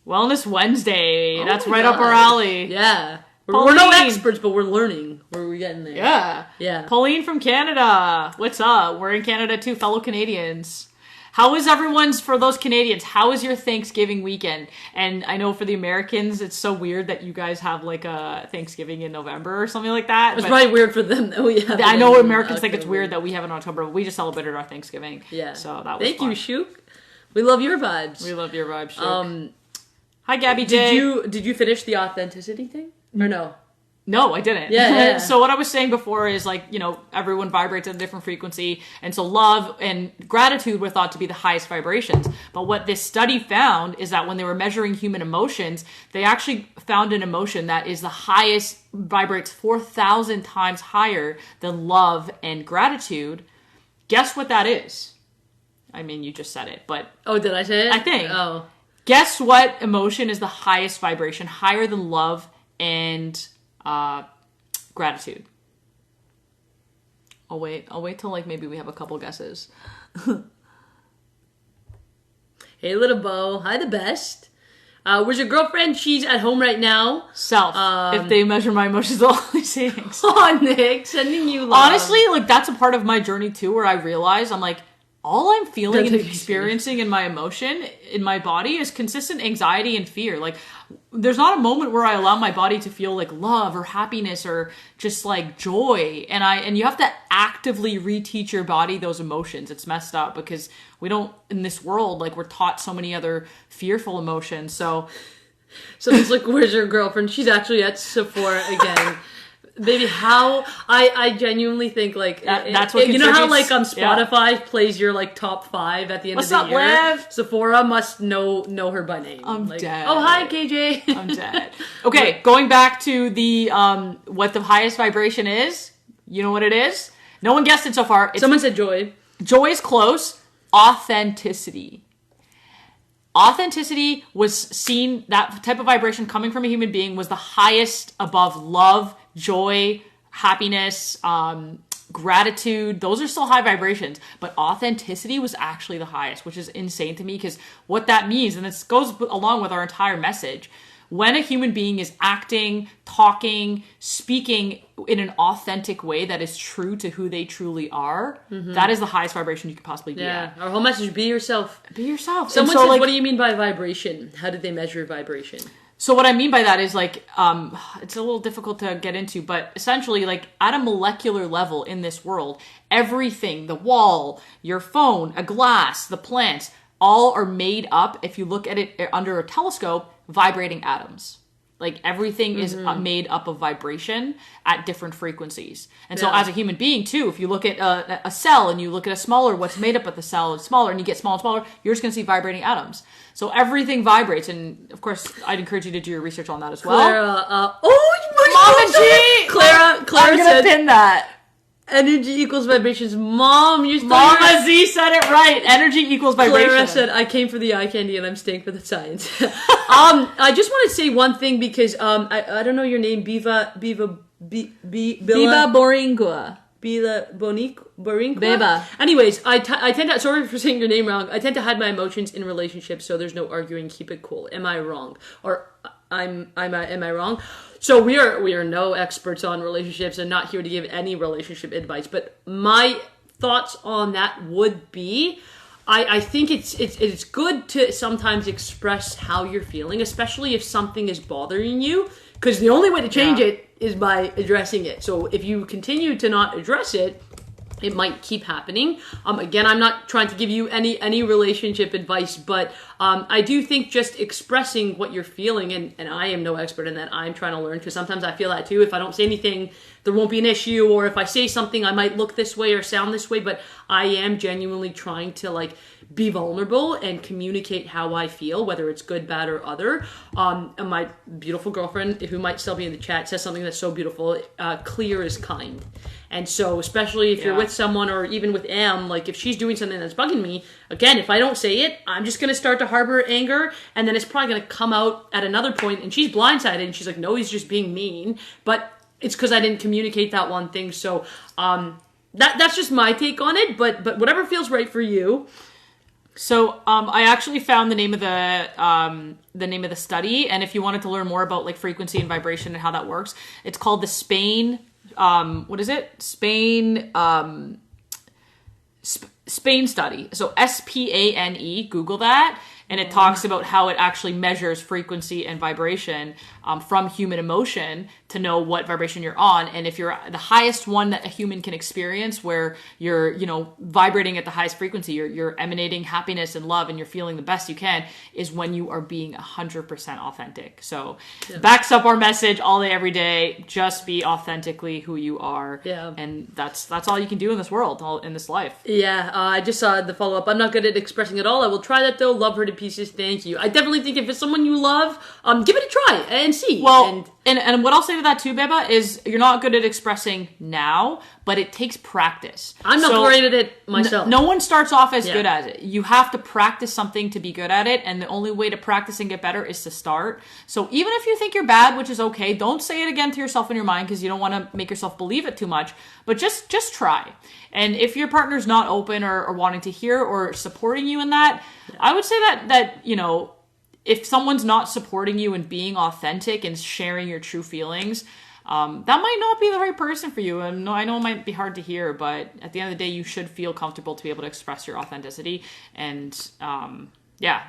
Speaker 2: Wellness Wednesday. That's right up our alley.
Speaker 1: Yeah. We're no experts, but we're learning. We're getting there.
Speaker 2: Yeah.
Speaker 1: Yeah.
Speaker 2: Pauline from Canada. What's up? We're in Canada too, fellow Canadians. How is everyone's, for those Canadians, how is your Thanksgiving weekend? And I know for the Americans, it's so weird that you guys have like a Thanksgiving in November or something like that.
Speaker 1: It's probably weird for them that we have
Speaker 2: I know Americans think it's weird that we have it in October, but we just celebrated our Thanksgiving.
Speaker 1: Yeah.
Speaker 2: So that was
Speaker 1: Thank
Speaker 2: fun.
Speaker 1: you, Shook. We love your vibes.
Speaker 2: We love your vibes, Shook. Hi, Gabby J.
Speaker 1: Did you finish the authenticity thing? Or no?
Speaker 2: No, I didn't.
Speaker 1: Yeah.
Speaker 2: So what I was saying before is like, everyone vibrates at a different frequency. And so love and gratitude were thought to be the highest vibrations. But what this study found is that when they were measuring human emotions, they actually found an emotion that is the highest, vibrates 4,000 times higher than love and gratitude. Guess what that is? I mean, you just said it, but...
Speaker 1: Oh, did I say it?
Speaker 2: I think.
Speaker 1: Oh.
Speaker 2: Guess what emotion is the highest vibration, higher than love and... gratitude. I'll wait till like maybe we have a couple guesses.
Speaker 1: Hey, little Bo. Hi, the best. Where's your girlfriend? She's at home right now.
Speaker 2: Self. If they measure my emotions, all these things.
Speaker 1: Oh, Nick, sending you love.
Speaker 2: Honestly, like that's a part of my journey too, where I realize I'm like, all I'm feeling and experiencing in my emotion, in my body, is consistent anxiety and fear. Like, there's not a moment where I allow my body to feel like love or happiness or just like joy. And you have to actively reteach your body those emotions. It's messed up because we don't, in this world, like we're taught so many other fearful emotions. So
Speaker 1: it's like, where's your girlfriend? She's actually at Sephora again. Baby, how I genuinely think like
Speaker 2: that's what
Speaker 1: you know how like on Spotify plays your like top 5 at the end of the year.
Speaker 2: Liv?
Speaker 1: Sephora must know her by name.
Speaker 2: I'm
Speaker 1: like,
Speaker 2: dead.
Speaker 1: Oh, hi KJ.
Speaker 2: I'm dead. Okay, going back to the what the highest vibration is. You know what it is? No one guessed it so far.
Speaker 1: Someone said joy.
Speaker 2: Joy is close. Authenticity. Authenticity was seen, that type of vibration coming from a human being was the highest above love, joy, happiness, gratitude. Those are still high vibrations, but authenticity was actually the highest, which is insane to me because what that means, and this goes along with our entire message, when a human being is acting, talking, speaking in an authentic way that is true to who they truly are, that is the highest vibration you could possibly be at.
Speaker 1: Our whole message, be yourself.
Speaker 2: Be yourself.
Speaker 1: Someone says, what do you mean by vibration? How did they measure vibration?
Speaker 2: So what I mean by that is like, it's a little difficult to get into, but essentially like at a molecular level in this world, everything, the wall, your phone, a glass, the plants, all are made up, if you look at it under a telescope, vibrating atoms. Like everything is made up of vibration at different frequencies. And so as a human being too, if you look at a cell and you look at a smaller, what's made up of the cell is smaller and you get smaller and smaller, you're just going to see vibrating atoms. So everything vibrates. And of course, I'd encourage you to do your research on that as well.
Speaker 1: Clara
Speaker 2: I'm going to pin that.
Speaker 1: Energy equals vibrations. Mom, you
Speaker 2: Mama Z said it right. Energy equals vibration.
Speaker 1: Clara said, I came for the eye candy and I'm staying for the science. I just want to say one thing because I don't know your name, Biva
Speaker 2: Boringua.
Speaker 1: Bila Borinkwa?
Speaker 2: Beba.
Speaker 1: Anyways, I tend to, sorry for saying your name wrong, I tend to hide my emotions in relationships so there's no arguing, keep it cool. Am I wrong? Or am I wrong? So we are no experts on relationships and not here to give any relationship advice, but my thoughts on that would be, I think it's good to sometimes express how you're feeling, especially if something is bothering you, because the only way to change it is by addressing it. So if you continue to not address it, it might keep happening. Again, I'm not trying to give you any relationship advice, but I do think just expressing what you're feeling, and I am no expert in that. I'm trying to learn, because sometimes I feel that too. If I don't say anything, there won't be an issue, or if I say something, I might look this way or sound this way, but I am genuinely trying to like be vulnerable and communicate how I feel, whether it's good, bad, or other. And my beautiful girlfriend, who might still be in the chat, says something that's so beautiful. Clear is kind. And so, especially if you're with someone, or even with Em, like if she's doing something that's bugging me, again, if I don't say it, I'm just going to start to harbor anger, and then it's probably going to come out at another point, and she's blindsided, and she's like, no, he's just being mean. But it's because I didn't communicate that one thing. So that's just my take on it, but whatever feels right for you.
Speaker 2: So I actually found the name of the study, and if you wanted to learn more about like frequency and vibration and how that works, it's called the Spain Spain study. So SPANE, Google that, and it talks about how it actually measures frequency and vibration from human emotion to know what vibration you're on. And if you're the highest one that a human can experience, where you're, you know, vibrating at the highest frequency, you're emanating happiness and love, and you're feeling the best you can, is when you are being 100% authentic. So backs up our message all day, every day. Just be authentically who you are.
Speaker 1: Yeah.
Speaker 2: And that's all you can do in this world, in this life.
Speaker 1: Yeah, I just saw the follow-up. I'm not good at expressing it all. I will try that, though. Love her to pieces. Thank you. I definitely think if it's someone you love, give it a try and see.
Speaker 2: Well, and what I'll say to that too, Beba, is you're not good at expressing now, but it takes practice.
Speaker 1: I'm not great at it myself.
Speaker 2: No one starts off as good at it. You have to practice something to be good at it, and the only way to practice and get better is to start. So even if you think you're bad, which is okay, don't say it again to yourself in your mind, because you don't want to make yourself believe it too much, but just try. And if your partner's not open or wanting to hear or supporting you in that, I would say that, you know, if someone's not supporting you and being authentic and sharing your true feelings, that might not be the right person for you. And I know it might be hard to hear, but at the end of the day, you should feel comfortable to be able to express your authenticity. And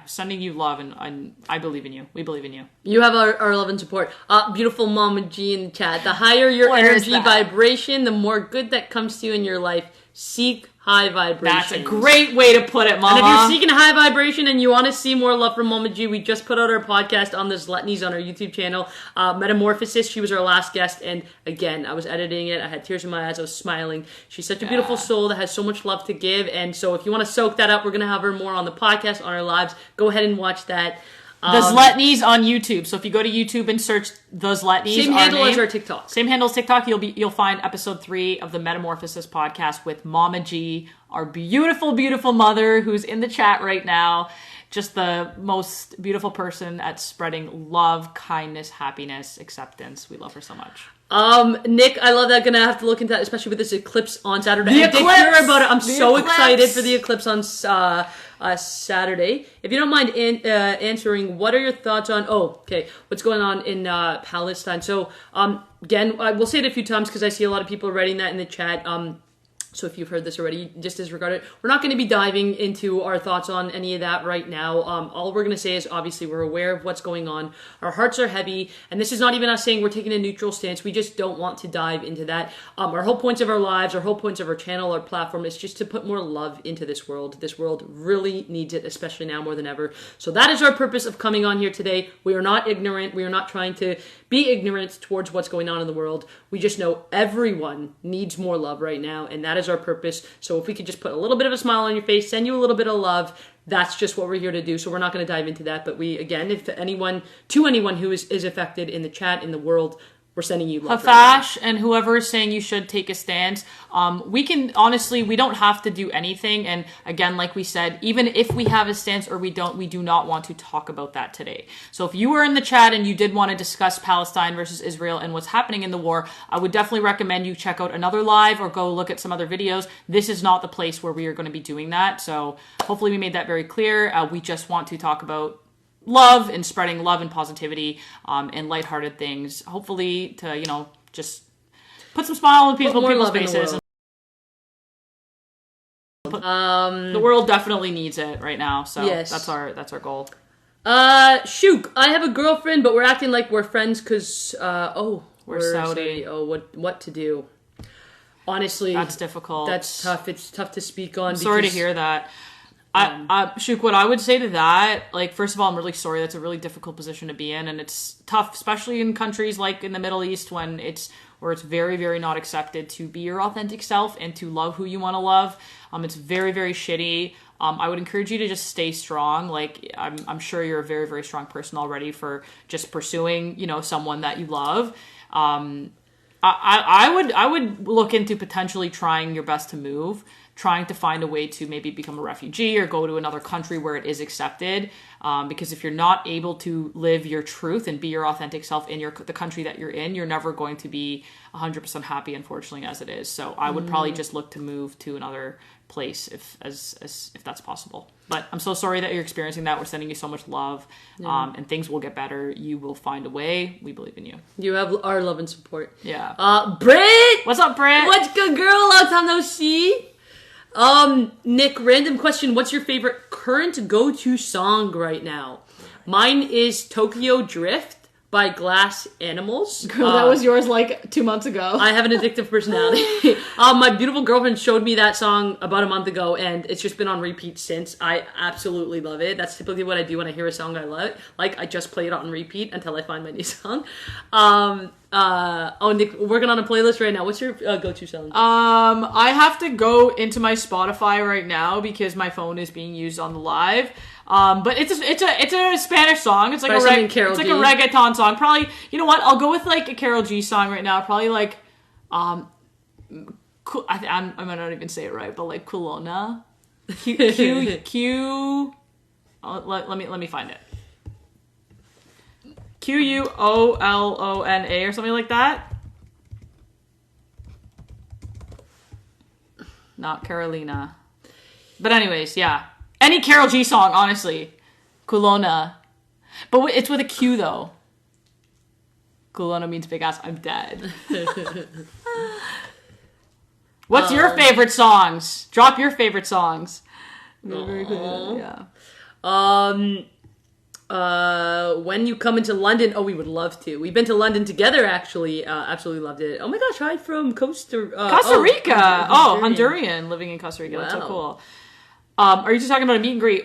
Speaker 2: sending you love, and I believe in you. We believe in you.
Speaker 1: You have our love and support. Beautiful Momma G in the chat. The higher your energy vibration, the more good that comes to you in your life. Seek high vibration.
Speaker 2: That's a great way to put it, Mama.
Speaker 1: And if you're seeking high vibration and you want to see more love from Momma G, we just put out our podcast on the Zletnies on our YouTube channel. Metamorphosis, she was our last guest, and again, I was editing it. I had tears in my eyes. I was smiling. She's such a beautiful soul that has so much love to give, and so if you want to soak that up, we're going to have her more on the podcast, on our lives. Go ahead and watch that.
Speaker 2: The Zletnies on YouTube. So if you go to YouTube and search The Zletnies,
Speaker 1: same handle as our TikTok.
Speaker 2: Same handle as TikTok. You'll find episode 3 of the Metamorphosis podcast with Momma G, our beautiful, beautiful mother, who's in the chat right now. Just the most beautiful person at spreading love, kindness, happiness, acceptance. We love her so much.
Speaker 1: Nick, I love that. Gonna have to look into that, especially with this eclipse on Saturday. I did hear about it. I'm so excited for the eclipse on Saturday. If you don't mind answering, what are your thoughts on what's going on in Palestine? So again, I will say it a few times because I see a lot of people writing that in the chat. So if you've heard this already, just disregard it. We're not going to be diving into our thoughts on any of that right now. All we're going to say is, obviously, we're aware of what's going on. Our hearts are heavy, and this is not even us saying we're taking a neutral stance. We just don't want to dive into that. Our whole points of our lives, our whole points of our channel, our platform is just to put more love into this world. This world really needs it, especially now more than ever. So that is our purpose of coming on here today. We are not ignorant. We are not trying to be ignorant towards what's going on in the world. We just know everyone needs more love right now, and that is our purpose. So if we could just put a little bit of a smile on your face, send you a little bit of love, that's just what we're here to do. So we're not going to dive into that, but we, again, if anyone who is affected in the chat, in the world, we're sending you love.
Speaker 2: Hafash and whoever is saying you should take a stance. We can, honestly, we don't have to do anything. And again, like we said, even if we have a stance or we do not want to talk about that today. So if you were in the chat and you did want to discuss Palestine versus Israel and what's happening in the war, I would definitely recommend you check out another live or go look at some other videos. This is not the place where we are going to be doing that. So hopefully we made that very clear. We just want to talk about love and spreading love and positivity and lighthearted things, hopefully to just put some smile on people's faces. The world definitely needs it right now. So
Speaker 1: yes.
Speaker 2: that's our goal.
Speaker 1: Shook, I have a girlfriend, but we're acting like we're friends because, we're
Speaker 2: Saudi.
Speaker 1: Oh, what to do? Honestly,
Speaker 2: that's difficult.
Speaker 1: That's tough. It's tough to speak on.
Speaker 2: Sorry to hear that. Shook, what I would say to that, like, first of all, I'm really sorry. That's a really difficult position to be in, and it's tough, especially in countries like in the Middle East where it's very, very not accepted to be your authentic self and to love who you want to love. It's very, very shitty. I would encourage you to just stay strong. Like, I'm sure you're a very, very strong person already for just pursuing, someone that you love. I would look into potentially trying your best to move, trying to find a way to maybe become a refugee or go to another country where it is accepted. Because if you're not able to live your truth and be your authentic self in the country that you're in, you're never going to be 100% happy, unfortunately, as it is. So I would probably just look to move to another place if that's possible. But I'm so sorry that you're experiencing that. We're sending you so much love, and things will get better. You will find a way. We believe in you.
Speaker 1: You have our love and support.
Speaker 2: Yeah.
Speaker 1: Britt!
Speaker 2: What's up, Britt?
Speaker 1: What's good, girl? Long time no see. Nick, random question. What's your favorite current go-to song right now? Mine is Tokyo Drift by Glass Animals.
Speaker 2: Girl, that was yours like 2 months ago.
Speaker 1: I have an addictive personality. My beautiful girlfriend showed me that song about a month ago, and it's just been on repeat since. I absolutely love it. That's typically what I do when I hear a song I love. Like, I just play it on repeat until I find my new song. Nick, we're working on a playlist right now. What's your go-to song?
Speaker 2: I have to go into my Spotify right now because my phone is being used on the live. But it's a Spanish song. It's like a reggaeton song. Probably, you know what? I'll go with like a Karol G song right now. Probably like, I might not even say it right, but like Culona. Let me find it. Quolona or something like that. Not Carolina. But anyways, yeah. Any Karol G song, honestly. Culona. But it's with a Q, though. Culona means big ass. I'm dead. What's your favorite songs? Drop your favorite songs.
Speaker 1: Yeah. When you come into London, we would love to. We've been to London together, actually. Absolutely loved it. Oh my gosh, hi from Costa
Speaker 2: Rica. Honduran, living in Costa Rica. Wow. That's so cool. Are you just talking about a meet and greet?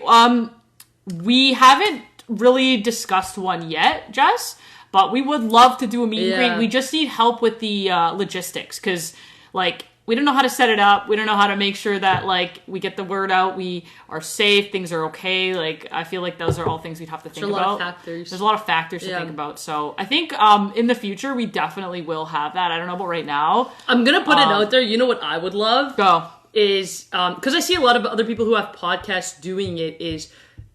Speaker 2: We haven't really discussed one yet, Jess, but we would love to do a meet and greet. We just need help with the logistics because, like, we don't know how to set it up. We don't know how to make sure that, like, we get the word out. We are safe. Things are okay. Like, I feel like those are all things we'd have to think about. There's a lot of factors to think about. So I think in the future, we definitely will have that. I don't know about right now.
Speaker 1: I'm going to put it out there. You know what I would love?
Speaker 2: Go.
Speaker 1: Is because I see a lot of other people who have podcasts doing it is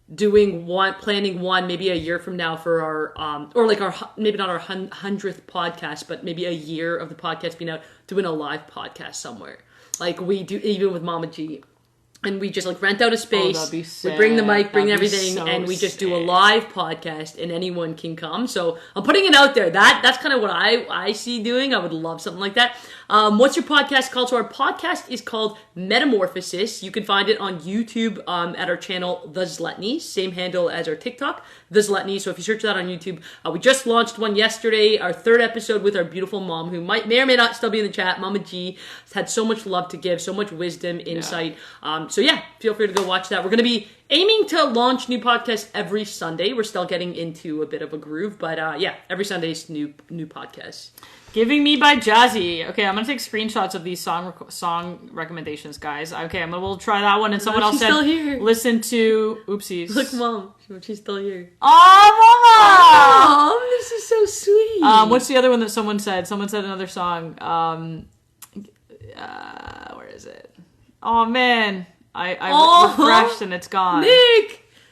Speaker 1: planning one maybe a year from now for our or like our maybe not our 100th podcast, but maybe a year of the podcast being out, doing a live podcast somewhere like we do even with Momma G. And we just like rent out a space, we bring the mic, bring everything, and we just do a live podcast and anyone can come. So I'm putting it out there. That's kind of what I see doing. I would love something like that. What's your podcast called? So our podcast is called Metamorphosis. You can find it on YouTube at our channel, The Zletny, same handle as our TikTok, The Zletny. So if you search that on YouTube, we just launched one yesterday, our 3rd episode with our beautiful mom, who may or may not still be in the chat, Momma G. Has had so much love to give, so much wisdom, insight. So yeah, feel free to go watch that. We're going to be aiming to launch new podcasts every Sunday. We're still getting into a bit of a groove, but every Sunday is new podcasts.
Speaker 2: Giving Me by Jazzy. Okay, I'm gonna take screenshots of these song recommendations, guys. Okay, we'll try that one. And someone else said, listen to Oopsies.
Speaker 1: Look, Mom, she's still here.
Speaker 2: Oh,
Speaker 1: Mom, this is so sweet.
Speaker 2: What's the other one that someone said? Someone said another song. Where is it? Oh man, I refreshed and it's gone.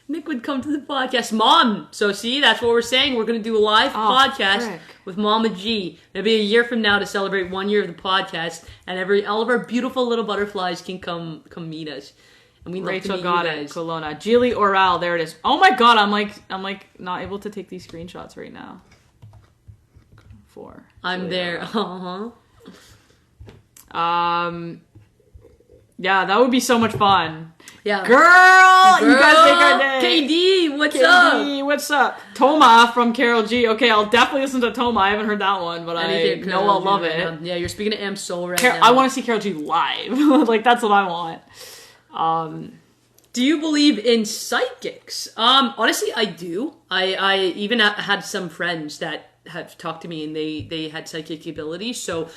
Speaker 1: Nick would come to the podcast. Mom! So see, that's what we're saying. We're going to do a live podcast with Momma G. It'll be a year from now to celebrate 1 year of the podcast, and all of our beautiful little butterflies can come meet us. And we'd love
Speaker 2: Rachel
Speaker 1: to meet
Speaker 2: got
Speaker 1: you
Speaker 2: it.
Speaker 1: guys.
Speaker 2: Kelowna. Jilly Oral, there it is. Oh my god, I'm like not able to take these screenshots right now. 4.
Speaker 1: I'm there.
Speaker 2: Yeah, that would be so much fun.
Speaker 1: Yeah.
Speaker 2: Girl, you guys make our day.
Speaker 1: KD, what's up?
Speaker 2: KD, what's up? Toma from Carol G. Okay, I'll definitely listen to Toma. I haven't heard that one, but I know I'll love it.
Speaker 1: Right, yeah, you're speaking to Am Soul right now.
Speaker 2: I want to see Carol G live. Like, that's what I want.
Speaker 1: Do you believe in psychics? Honestly, I do. I even had some friends that have talked to me and they had psychic abilities, so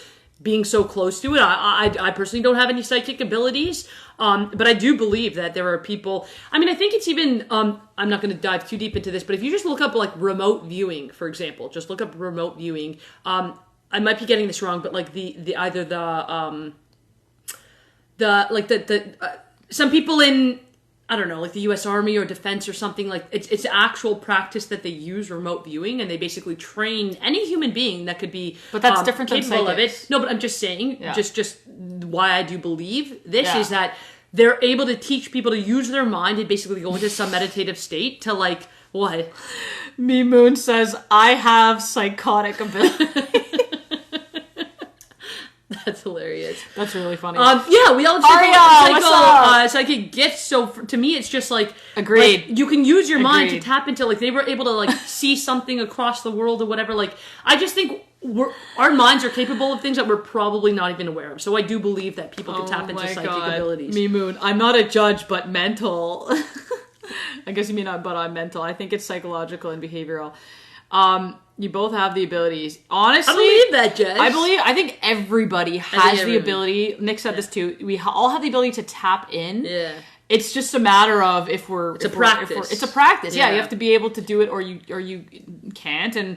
Speaker 1: being so close to it, I personally don't have any psychic abilities, but I do believe that there are people. I mean, I think it's even. I'm not going to dive too deep into this, but if you just look up like remote viewing, for example, just look up remote viewing. I might be getting this wrong, but like some people in, I don't know, like the U.S. Army or Defense or something, like it's actual practice that they use remote viewing, and they basically train any human being that could be.
Speaker 2: But that's different than
Speaker 1: capable of
Speaker 2: psychics.
Speaker 1: it. No, but I'm just saying, just why I do believe this is that they're able to teach people to use their mind and basically go into some meditative state to like what?
Speaker 2: Me Moon says, I have psychotic ability.
Speaker 1: That's hilarious.
Speaker 2: That's really funny.
Speaker 1: Yeah, we all psychic gifts. So to me, it's just like
Speaker 2: agreed.
Speaker 1: Like, you can use your mind to tap into, like, they were able to like see something across the world or whatever. Like, I just think our minds are capable of things that we're probably not even aware of. So I do believe that people can tap into psychic abilities.
Speaker 2: Me Moon, I'm not a judge, but mental. I guess you mean but I'm mental. I think it's psychological and behavioral. You both have the abilities. Honestly,
Speaker 1: I believe that, Jess.
Speaker 2: I think everybody has the ability. Nick said this too. We all have the ability to tap in.
Speaker 1: Yeah.
Speaker 2: It's just a matter of if we're.
Speaker 1: It's a practice.
Speaker 2: It's a practice. Yeah, you have to be able to do it, or you can't. And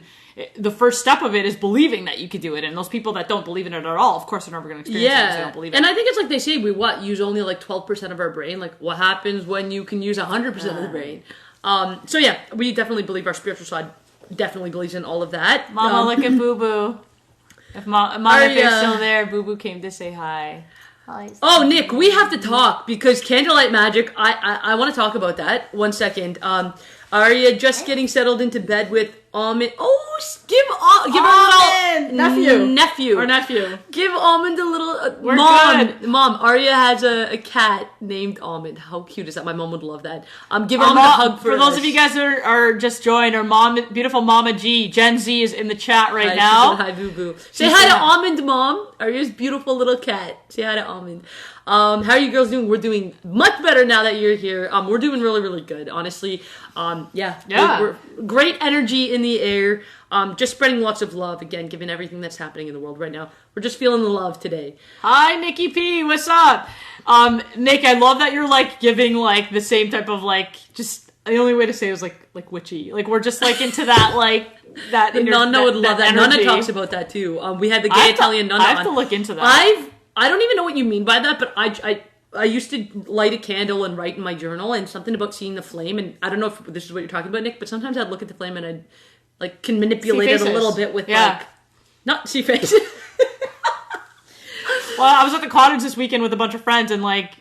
Speaker 2: the first step of it is believing that you could do it. And those people that don't believe in it at all, of course, are never going to experience it because they don't believe it.
Speaker 1: And I think it's like they say, we use only like 12% of our brain. Like, what happens when you can use 100% of the brain? So yeah, we definitely believe our spiritual side definitely believes in all of that.
Speaker 2: Mama, look at Boo Boo. If Mama, if you're still there, Boo Boo came to say hi.
Speaker 1: Oh, Nick, we have to talk because Candlelight Magic. I want to talk about that. 1 second. Arya just getting settled into bed with Almond. Oh, give her a little nephew. Give Almond a little. Mom. Arya has a cat named Almond. How cute is that? My mom would love that. Give Almond a hug
Speaker 2: for those of you guys that are just joined. Our beautiful Mama G, Gen Z is in the chat right now.
Speaker 1: Hi, Boo Boo. Say hi to Almond, Mom. Arya's beautiful little cat. Say hi to Almond. How are you girls doing? We're doing much better now that you're here. We're doing really, really good, honestly. We're great energy in the air. Just spreading lots of love, again, given everything that's happening in the world right now. We're just feeling the love today.
Speaker 2: Hi, Nikki P. What's up? Nick, I love that you're, like, giving, like, the same type of, like, just, the only way to say it was, like witchy. Like, we're just, like, into that, like, that.
Speaker 1: Nonna would love that. Nonna talks about that, too. We had the gay Italian Nonna
Speaker 2: I have to look into that.
Speaker 1: I don't even know what you mean by that, but I used to light a candle and write in my journal, and something about seeing the flame, and I don't know if this is what you're talking about, Nick, but sometimes I'd look at the flame and I'd, like, can manipulate it a little bit with, like, not see faces.
Speaker 2: Well, I was at the cottage this weekend with a bunch of friends, and, like,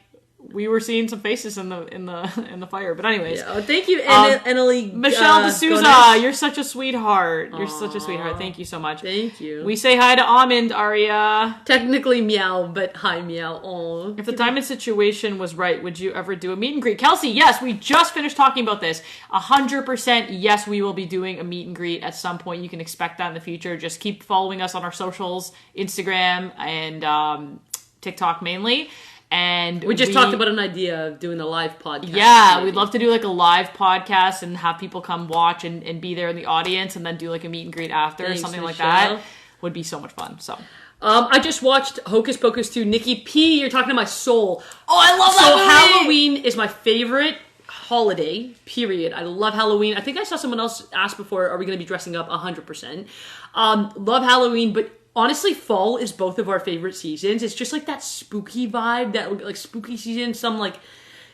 Speaker 2: we were seeing some faces in the fire. But anyways,
Speaker 1: thank you, Annalie.
Speaker 2: Michelle D'Souza, you're such a sweetheart. You're such a sweetheart. Thank you so much.
Speaker 1: Thank you.
Speaker 2: We say hi to Almond, Aria.
Speaker 1: Technically meow, but hi meow. Aww.
Speaker 2: If the time and situation was right, would you ever do a meet and greet? Kelsey, yes, we just finished talking about this. 100% yes, we will be doing a meet and greet at some point. You can expect that in the future. Just keep following us on our socials, Instagram and TikTok mainly. And
Speaker 1: we just talked about an idea of doing a live podcast.
Speaker 2: Yeah, we'd love to do like a live podcast and have people come watch and be there in the audience and then do like a meet and great after or something like that. Would be so much fun. So
Speaker 1: I just watched Hocus Pocus 2. Nikki P, you're talking to my soul.
Speaker 2: Oh, I love that movie!
Speaker 1: Halloween is my favorite holiday, period. I love Halloween. I think I saw someone else ask before, are we going to be dressing up? 100%. Love Halloween, but honestly, fall is both of our favorite seasons. It's just like that spooky vibe, that like spooky season, some like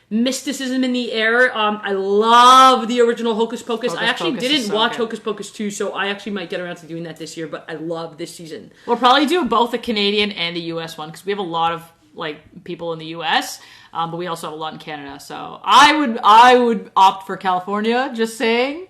Speaker 1: mysticism in the air. I love the original Hocus Pocus. I actually didn't watch Hocus Pocus 2, so I actually might get around to doing that this year, but I love this season.
Speaker 2: We'll probably do both the Canadian and the US one, because we have a lot of like people in the U.S., but we also have a lot in Canada. So I would opt for California. Just saying,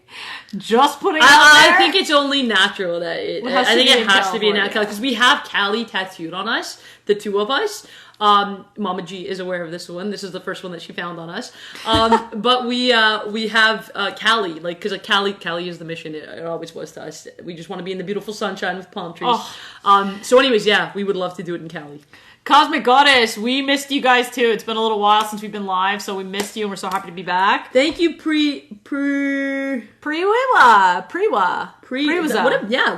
Speaker 2: just putting it out there.
Speaker 1: I think it's only natural that I think it has to be in Cali because we have Cali tattooed on us, the two of us. Momma G is aware of this one. This is the first one that she found on us. But we have Cali, like, because Cali is the mission. It always was to us. We just want to be in the beautiful sunshine with palm trees. So anyways, yeah, we would love to do it in Cali.
Speaker 2: Cosmic Goddess, we missed you guys too. It's been a little while since we've been live, so we missed you and we're so happy to be back.
Speaker 1: Thank you,
Speaker 2: Priwa.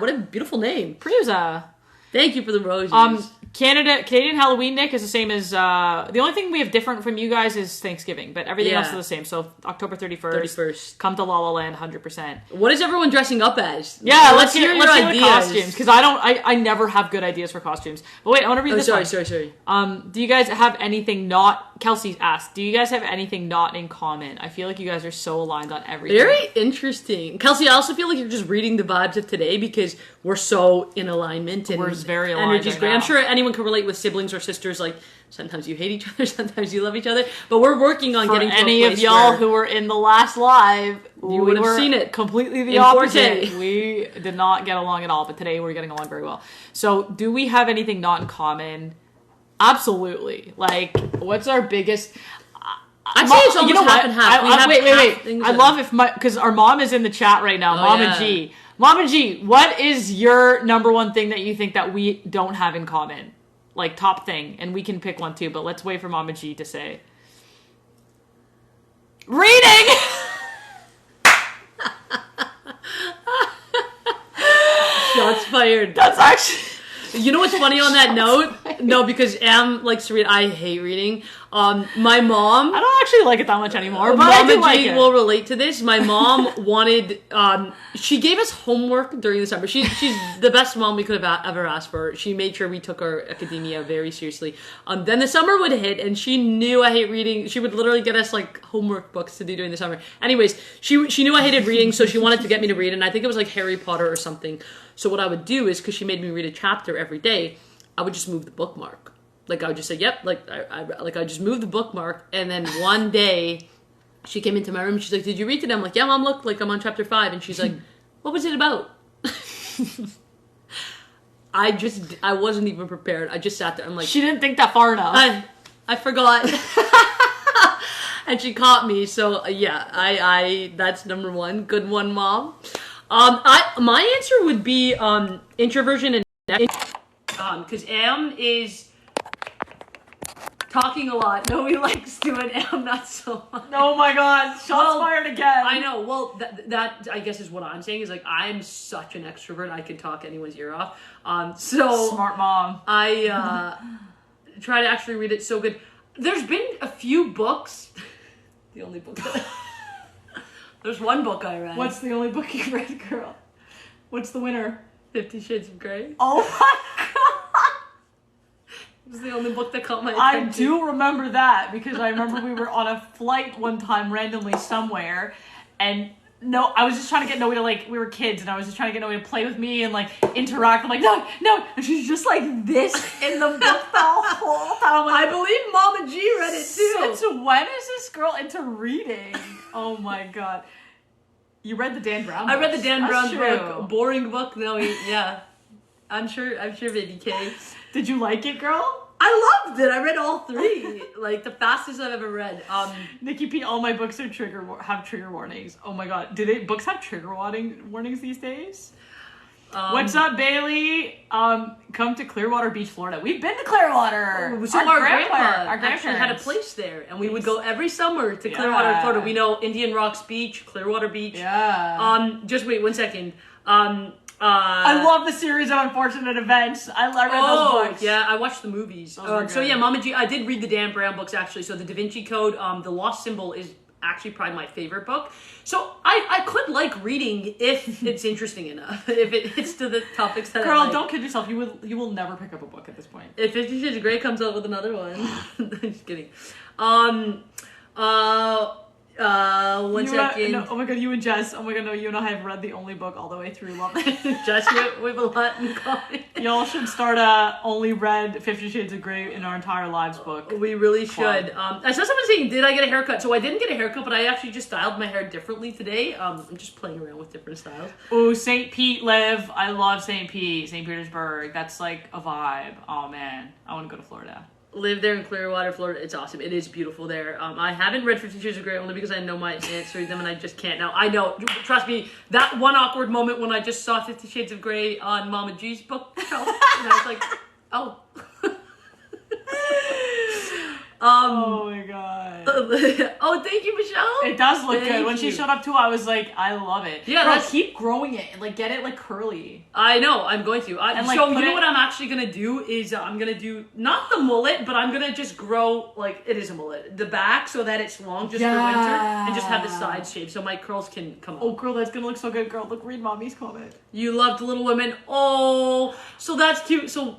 Speaker 1: What a beautiful name.
Speaker 2: Priuza.
Speaker 1: Thank you for the roses.
Speaker 2: Canadian Halloween, Nick, is the same as the only thing we have different from you guys is Thanksgiving, but everything else is the same. So October 31st. Come to La La Land 100%.
Speaker 1: What is everyone dressing up as?
Speaker 2: Yeah, let's hear your ideas. Costumes, because I never have good ideas for costumes. But wait, I want to read this one.
Speaker 1: Sorry.
Speaker 2: Do you guys have anything not... Kelsey asked, do you guys have anything not in common? I feel like you guys are so aligned on everything.
Speaker 1: Very interesting. Kelsey, I also feel like you're just reading the vibes of today because we're so in alignment and
Speaker 2: we're very aligned.
Speaker 1: Energy's great. I'm sure anyone can relate with siblings or sisters. Like, sometimes you hate each other, sometimes you love each other. But we're working on getting to a place
Speaker 2: any of y'all who were in the last live,
Speaker 1: you would have seen it.
Speaker 2: Completely the opposite. We did not get along at all, but today we're getting along very well. So, do we have anything not in common? Absolutely. Like, what's our biggest...
Speaker 1: I'd say it's almost half and half.
Speaker 2: Wait. I love because our mom is in the chat right now. Momma G. Momma G, what is your number one thing that you think that we don't have in common? Like, top thing. And we can pick one too, but let's wait for Momma G to say. Reading!
Speaker 1: Shots fired.
Speaker 2: That's actually...
Speaker 1: You know what's funny on that note? No, because Am likes to read. I hate reading. My mom...
Speaker 2: I don't actually like it that much anymore, but I do like it.
Speaker 1: will relate to this. My mom wanted... she gave us homework during the summer. She's the best mom we could have ever asked for. She made sure we took our academia very seriously. Then the summer would hit, and she knew I hate reading. She would literally get us, like, homework books to do during the summer. Anyways, she knew I hated reading, so she wanted to get me to read, and I think it was, like, Harry Potter or something. So what I would do is, because she made me read a chapter every day, I would just move the bookmark. Like, I would just say, yep, I just moved the bookmark, and then one day, she came into my room, she's like, did you read today? I'm like, yeah, Mom, look, like, I'm on chapter 5, and she's like, what was it about? I wasn't even prepared. I just sat there, I'm like...
Speaker 2: She didn't think that far enough.
Speaker 1: I forgot. And she caught me, so, yeah, that's number one. Good one, Mom. My answer would be introversion and because Am is talking a lot. No, he likes doing Am not so much.
Speaker 2: Oh my god, shots fired again.
Speaker 1: I know. Well, that I guess is what I'm saying is like I'm such an extrovert. I can talk anyone's ear off. So
Speaker 2: smart mom.
Speaker 1: I try to actually read it so good. There's been a few books. The only book that There's one book I read.
Speaker 2: What's the only book you read, girl? What's the winner?
Speaker 1: 50 Shades of Grey.
Speaker 2: Oh my god!
Speaker 1: It was the only book that caught my attention.
Speaker 2: I do remember that because I remember we were on a flight one time randomly somewhere, and I was just trying to get Noe to, like, we were kids, and I was just trying to get Noe to play with me and, like, interact. I'm like, no, and she's just like this in the book the whole time. Like,
Speaker 1: I believe Momma G read it too.
Speaker 2: Since when is this girl into reading? Oh my god. You read the Dan Brown book?
Speaker 1: I read the Dan Brown book. Boring book? No, yeah. I'm sure, Baby K.
Speaker 2: Did you like it, girl?
Speaker 1: I loved it. I read all 3. Like, the fastest I've ever read.
Speaker 2: Nikki P, all my books are have trigger warnings. Oh my god. Books have trigger warnings these days? What's up, Bailey? Come to Clearwater Beach, Florida. We've been to Clearwater.
Speaker 1: So our grandpa actually had a place there, and we would go every summer to Clearwater, Florida. We know Indian Rocks Beach, Clearwater Beach.
Speaker 2: Yeah.
Speaker 1: Just wait 1 second.
Speaker 2: I love the series of Unfortunate Events. I read those books.
Speaker 1: Yeah, I watched the movies. So yeah, Momma G, I did read the Dan Brown books actually. So the Da Vinci Code, The Lost Symbol is actually probably my favorite book. So I could like reading if it's interesting enough. If it hits to the topics that
Speaker 2: Girl,
Speaker 1: I like.
Speaker 2: don't kid yourself. You will never pick up a book at this point.
Speaker 1: If 50 Shades of Grey comes out with another one. I'm just kidding. One second.
Speaker 2: No, oh my god, you and Jess. Oh my god, no, you and I have read the only book all the way through. Love it.
Speaker 1: Jess, we have a lot in common.
Speaker 2: Y'all should start a only read 50 Shades of Grey in our entire lives book.
Speaker 1: We really should. I saw someone saying, did I get a haircut? So I didn't get a haircut, but I actually just styled my hair differently today. I'm just playing around with different styles.
Speaker 2: Ooh, St. Pete, Liv. I love St. Pete, St. Petersburg. That's like a vibe. Oh man, I want to go to Florida.
Speaker 1: Live there in Clearwater, Florida. It's awesome. It is beautiful there. I haven't read 50 Shades of Grey only because I know my aunts read them and I just can't now. I know. Trust me, that one awkward moment when I just saw 50 Shades of Grey on Momma G's bookshelf and I was like, oh.
Speaker 2: Oh my god.
Speaker 1: Oh, thank you, Michelle.
Speaker 2: It does look
Speaker 1: Thank
Speaker 2: good. When she
Speaker 1: you.
Speaker 2: showed up too, I was like, I love it.
Speaker 1: Yeah,
Speaker 2: Bro, keep growing it and like get it like curly.
Speaker 1: I know, I'm going to.
Speaker 2: And, like,
Speaker 1: so
Speaker 2: put
Speaker 1: you know
Speaker 2: it-
Speaker 1: what I'm actually gonna do is I'm gonna do not the mullet, but I'm gonna just grow like it is a mullet, the back so that it's long just for winter, and just have the sides shaved so my curls can come
Speaker 2: Oh
Speaker 1: out.
Speaker 2: girl, that's gonna look so good, girl. Look, read mommy's comment.
Speaker 1: You loved Little Women. Oh, so that's cute. So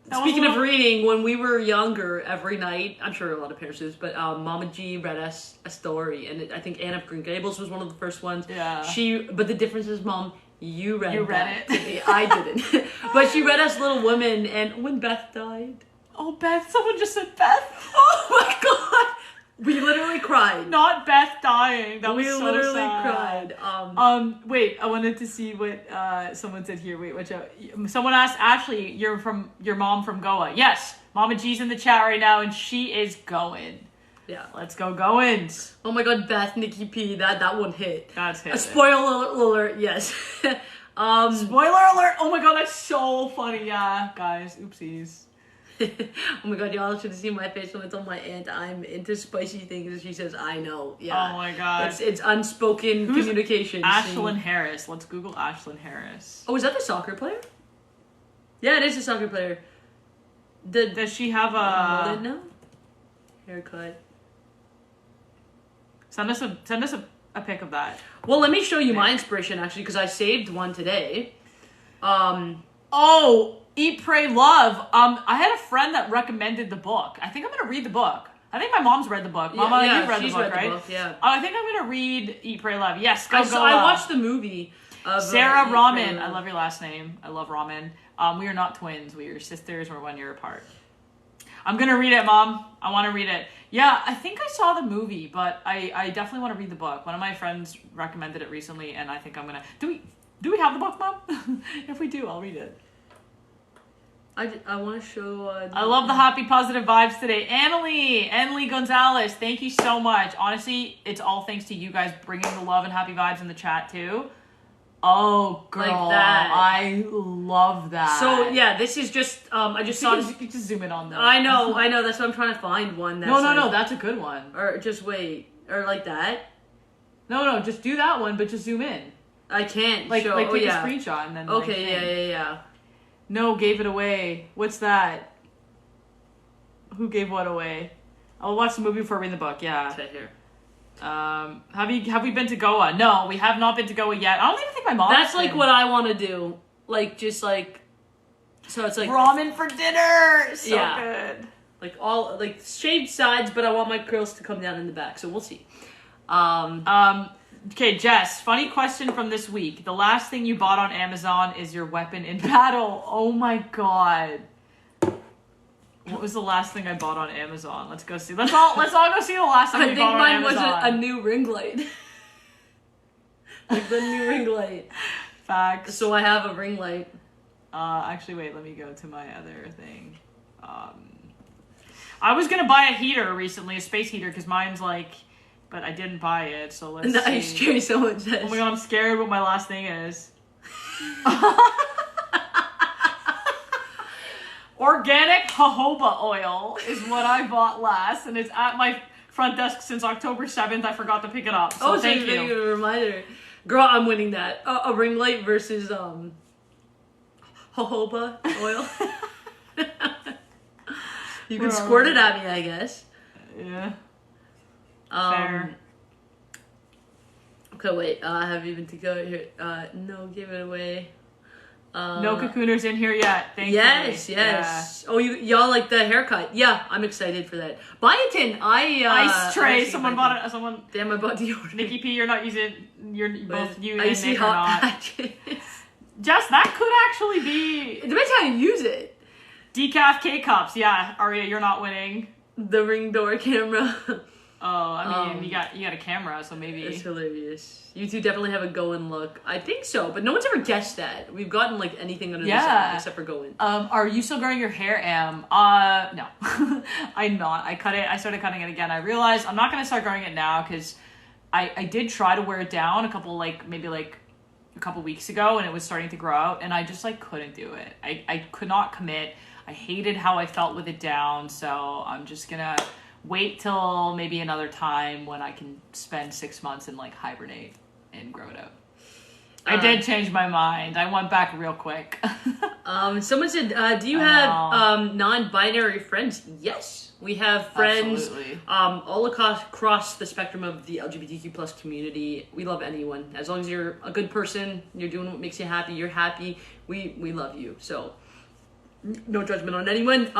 Speaker 2: That was
Speaker 1: speaking
Speaker 2: a
Speaker 1: of
Speaker 2: little-
Speaker 1: reading, when we were younger, every night, I'm sure a lot of parents do this, but Mama G read us a story, and I think Anne of Green Gables was one of the first ones.
Speaker 2: Yeah.
Speaker 1: But the difference is, Mom, you read
Speaker 2: You read
Speaker 1: that
Speaker 2: it.
Speaker 1: to me. I didn't. But she read us Little Women, and when Beth died,
Speaker 2: Oh Beth, someone just said Beth.
Speaker 1: oh my god, we literally cried.
Speaker 2: Not Beth dying. That was
Speaker 1: We
Speaker 2: so
Speaker 1: literally
Speaker 2: sad.
Speaker 1: cried.
Speaker 2: Wait, I wanted to see what someone said here. Wait, watch out. Someone asked Ashley, you're from your mom from Goa. Yes, Mama G's in the chat right now, and she is going.
Speaker 1: Yeah.
Speaker 2: Let's go Goins.
Speaker 1: Oh my god, Beth, Nikki P, that one hit.
Speaker 2: That's hit.
Speaker 1: A spoiler alert, yes.
Speaker 2: Spoiler alert! Oh my god, that's so funny. Yeah, guys, oopsies.
Speaker 1: Oh my god, y'all should have seen my face when I told my aunt I'm into spicy things and she says, I know. Yeah.
Speaker 2: Oh my god.
Speaker 1: It's unspoken
Speaker 2: Who's
Speaker 1: communication.
Speaker 2: Ashlyn Harris. Let's Google Ashlyn Harris.
Speaker 1: Oh, is that the soccer player? Yeah, it is the soccer player.
Speaker 2: Does she have
Speaker 1: Mullet
Speaker 2: a...
Speaker 1: now? Haircut.
Speaker 2: Send us a pic of that.
Speaker 1: Well, let me show you my inspiration actually, because I saved one today.
Speaker 2: Oh, Eat, Pray, Love. I had a friend that recommended the book. I think I'm gonna read the book. I think my mom's read the book. Mama,
Speaker 1: yeah,
Speaker 2: you've read the
Speaker 1: she's
Speaker 2: book,
Speaker 1: read the
Speaker 2: right?
Speaker 1: book, yeah.
Speaker 2: I think I'm gonna read Eat, Pray, Love. Yes, go.
Speaker 1: I watched the movie of
Speaker 2: Sarah
Speaker 1: Eat,
Speaker 2: Ramen.
Speaker 1: Pray,
Speaker 2: I
Speaker 1: Love.
Speaker 2: love your last name. I love ramen. We are not twins. We are sisters. We're 1 year apart. I'm gonna read it, Mom. I want to read it. Yeah, I think I saw the movie, but I definitely want to read the book. One of my friends recommended it recently, and I think I'm gonna. Do we have the book, Mom? If we do, I'll read it.
Speaker 1: I want to show...
Speaker 2: I love the happy, positive vibes today. Annalie Gonzalez, thank you so much. Honestly, it's all thanks to you guys bringing the love and happy vibes in the chat, too. Oh, girl.
Speaker 1: Like that.
Speaker 2: I love that.
Speaker 1: So, yeah, this is just... I just saw...
Speaker 2: You can just zoom in on that.
Speaker 1: I know. That's what I'm trying to find one that's
Speaker 2: No, that's a good one.
Speaker 1: Or just wait. Or like that.
Speaker 2: No, just do that one, but just zoom in.
Speaker 1: I can't
Speaker 2: Like,
Speaker 1: show...
Speaker 2: take
Speaker 1: oh, yeah.
Speaker 2: a screenshot and then...
Speaker 1: Okay, yeah.
Speaker 2: No, gave it away. What's that? Who gave what away? I'll watch the movie before I read the book, yeah.
Speaker 1: It's right here.
Speaker 2: Have we been to Goa? No, we have not been to Goa yet. I don't even think my mom.
Speaker 1: That's like what I want to do. Like, just like... So it's like...
Speaker 2: ramen for dinner. So
Speaker 1: Yeah.
Speaker 2: good.
Speaker 1: Like all... Like shaved sides, but I want my curls to come down in the back. So we'll see.
Speaker 2: Okay, Jess, funny question from this week. The last thing you bought on Amazon is your weapon in battle. Oh my god. What was the last thing I bought on Amazon? Let's go see. Let's all go see the last thing
Speaker 1: I
Speaker 2: we
Speaker 1: think
Speaker 2: bought on
Speaker 1: mine was
Speaker 2: Amazon.
Speaker 1: a new ring light. Like the new ring light.
Speaker 2: Facts.
Speaker 1: So I have a ring light.
Speaker 2: Actually, wait, let me go to my other thing. I was gonna buy a heater recently, a space heater, because mine's like, but I didn't buy it, so let's
Speaker 1: Nice,
Speaker 2: see.
Speaker 1: Jerry, so much.
Speaker 2: Oh my god, I'm scared what my last thing is. Organic jojoba oil is what I bought last, and it's at my front desk since October 7th. I forgot to pick it up, so thank
Speaker 1: you're
Speaker 2: you.
Speaker 1: a reminder. Girl, I'm winning that. A ring light versus jojoba oil. You can squirt it at me, I guess.
Speaker 2: Yeah. Fair.
Speaker 1: Okay, wait. Have you been to go here? No, give it away.
Speaker 2: No cocooners in here yet. Thankfully.
Speaker 1: Yes. Yeah. Oh, y'all like the haircut? Yeah, I'm excited for that. Biotin,
Speaker 2: ice tray. Someone bought it. Someone.
Speaker 1: Damn, I bought deodorant.
Speaker 2: Nikki P, you're not using. You're both you and
Speaker 1: icy
Speaker 2: Nick
Speaker 1: hot
Speaker 2: are not.
Speaker 1: patches.
Speaker 2: Jess, that could actually be.
Speaker 1: It depends how you use it.
Speaker 2: Decaf K-cups. Yeah, Aria, you're not winning.
Speaker 1: The ring door camera.
Speaker 2: Oh, I mean, you got a camera, so maybe.
Speaker 1: It's hilarious. You two definitely have a Goen look. I think so, but no one's ever guessed that. We've gotten like anything under the sun except for Goen.
Speaker 2: Are you still growing your hair, Am? No. I'm not. I started cutting it again. I realized I'm not going to start growing it now because I did try to wear it down a couple weeks ago and it was starting to grow out and I just like couldn't do it. I could not commit. I hated how I felt with it down, so I'm just gonna wait till maybe another time when I can spend 6 months and like hibernate and grow it out. I did change my mind. I went back real quick.
Speaker 1: Someone said, do you have non-binary friends? Yes. We have friends all across the spectrum of the LGBTQ plus community. We love anyone. As long as you're a good person, you're doing what makes you happy, you're happy, we love you. So no judgment on anyone.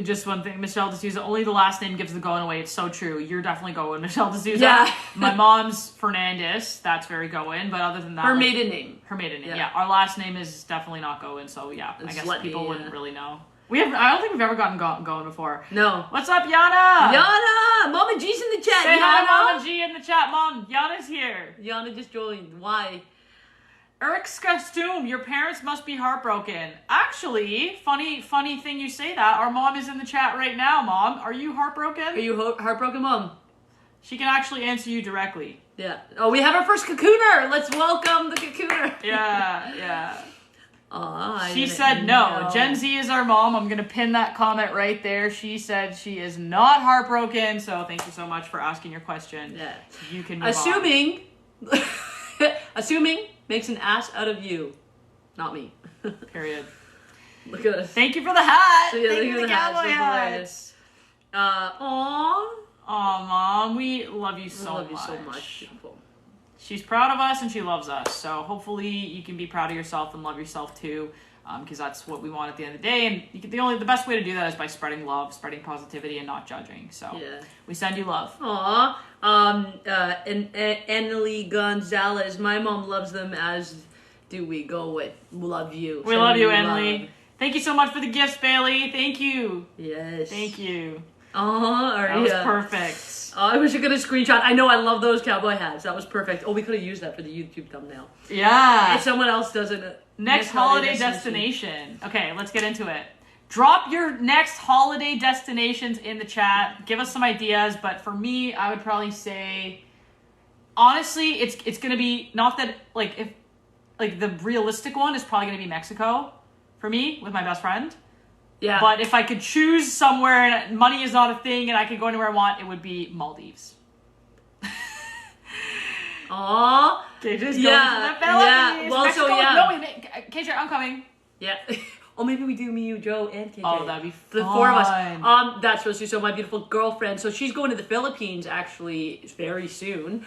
Speaker 2: Just one thing, Michelle D'Souza, only the last name gives the going away. It's so true. You're definitely going, Michelle D'Souza.
Speaker 1: Yeah.
Speaker 2: My mom's Fernandez. That's very going. But other than that...
Speaker 1: Her maiden name.
Speaker 2: Yeah. Our last name is definitely not going. So, yeah. I guess people wouldn't really know. I don't think we've ever gotten going before.
Speaker 1: No.
Speaker 2: What's up, Yana?
Speaker 1: Yana! Momma G's in the chat.
Speaker 2: Say hi, Momma G in the chat. Mom, Yana's here.
Speaker 1: Yana just joined. Why?
Speaker 2: Eric's costume, your parents must be heartbroken. Actually, funny thing you say that. Our mom is in the chat right now, Mom. Are you heartbroken?
Speaker 1: Are you heartbroken, Mom?
Speaker 2: She can actually answer you directly.
Speaker 1: Yeah. Oh, we have our first cocooner. Let's welcome the cocooner.
Speaker 2: Yeah. She
Speaker 1: know.
Speaker 2: said no. Gen Z is our mom. I'm going to pin that comment right there. She said she is not heartbroken. So thank you so much for asking your question.
Speaker 1: Yeah.
Speaker 2: You can move on.
Speaker 1: Assuming makes an ass out of you. Not me.
Speaker 2: Period.
Speaker 1: Look at us.
Speaker 2: Thank you for the hat.
Speaker 1: So, yeah,
Speaker 2: thank you for the cowboy hat.
Speaker 1: Aw,
Speaker 2: Mom, we love you so much.
Speaker 1: We love you so much. Beautiful.
Speaker 2: She's proud of us and she loves us. So hopefully you can be proud of yourself and love yourself too, because that's what we want at the end of the day. And the best way to do that is by spreading love, spreading positivity, and not judging. So we send you love.
Speaker 1: Aw. And Annalie Gonzalez, my mom loves them, as do we. Go with love you.
Speaker 2: We love you, Annalie. Thank you so much for the gifts, Bailey. Thank you.
Speaker 1: Yes.
Speaker 2: Thank you.
Speaker 1: Oh,
Speaker 2: that was perfect.
Speaker 1: I wish I could have screenshot. I know, I love those cowboy hats. That was perfect. Oh, we could have used that for the YouTube thumbnail.
Speaker 2: Yeah.
Speaker 1: If someone else does it.
Speaker 2: Next holiday destination. Okay, let's get into it. Drop your next holiday destinations in the chat. Give us some ideas, but for me, I would probably say, honestly, it's gonna be not that if the realistic one is probably gonna be Mexico for me with my best friend.
Speaker 1: Yeah.
Speaker 2: But if I could choose somewhere and money is not a thing and I could go anywhere I want, it would be Maldives.
Speaker 1: Aww.
Speaker 2: KJ's going to the Philippines.
Speaker 1: Well,
Speaker 2: Mexico,
Speaker 1: so yeah.
Speaker 2: No, KJ, I'm coming.
Speaker 1: Yeah. Or maybe we do me, you, Joe, and KJ.
Speaker 2: Oh, that'd be fun.
Speaker 1: The four of us. That's supposed to be so my beautiful girlfriend. So she's going to the Philippines actually very soon,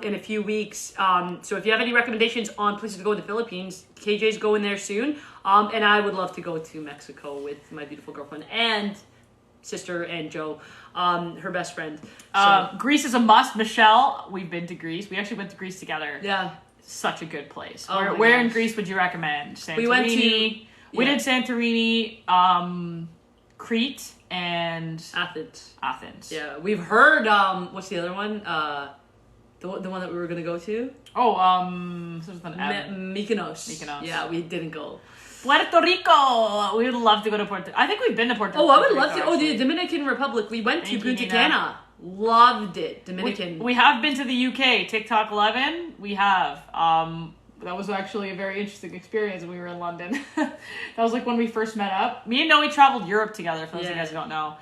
Speaker 1: in a few weeks. So if you have any recommendations on places to go in the Philippines, KJ's going there soon. And I would love to go to Mexico with my beautiful girlfriend and sister and Joe, her best friend. So,
Speaker 2: Greece is a must. Michelle, we've been to Greece. We actually went to Greece together.
Speaker 1: Yeah.
Speaker 2: Such a good place.
Speaker 1: Oh
Speaker 2: where in Greece would you recommend? Santorini.
Speaker 1: We went to...
Speaker 2: We did Santorini, Crete, and Athens.
Speaker 1: Yeah, we've heard. What's the other one? The one that we were gonna go to.
Speaker 2: Mykonos.
Speaker 1: Yeah, we didn't go.
Speaker 2: Puerto Rico. We would love to go to Puerto. I think we've been to Puerto.
Speaker 1: Oh, I would love to.
Speaker 2: Rico,
Speaker 1: Oh, the Dominican Republic. We went to Punta Cana. Loved it. Dominican.
Speaker 2: We have been to the UK. TikTok 11. We have. That was actually a very interesting experience when we were in London. That was like when we first met up. Me and Noe traveled Europe together, for those of you guys who don't know.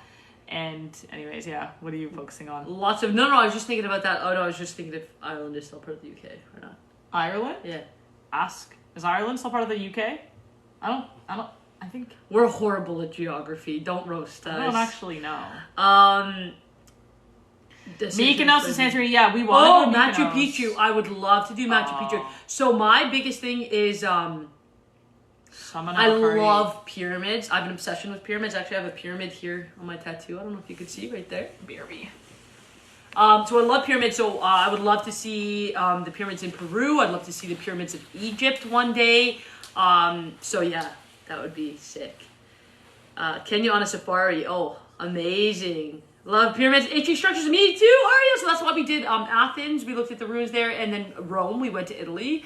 Speaker 2: And anyways, yeah, what are you focusing on?
Speaker 1: Lots of... No, I was just thinking about that. Oh, no, I was just thinking if Ireland is still part of the UK or not.
Speaker 2: Ireland?
Speaker 1: Yeah.
Speaker 2: Ask. Is Ireland still part of the UK? I think...
Speaker 1: We're horrible at geography. Don't roast us.
Speaker 2: I don't actually know.
Speaker 1: Mykonos
Speaker 2: and Santorini, yeah, we want to go to
Speaker 1: Machu Picchu. I would love to do Machu Picchu. So my biggest thing is I love pyramids. I have an obsession with pyramids. Actually, I have a pyramid here on my tattoo. I don't know if you could see right there. BRB. So I love pyramids. So I would love to see the pyramids in Peru. I'd love to see the pyramids of Egypt one day. So yeah, that would be sick. Kenya on a safari. Oh, amazing. Love pyramids. Ancient structures. Me too, Aria. So that's why we did Athens. We looked at the ruins there. And then Rome. We went to Italy.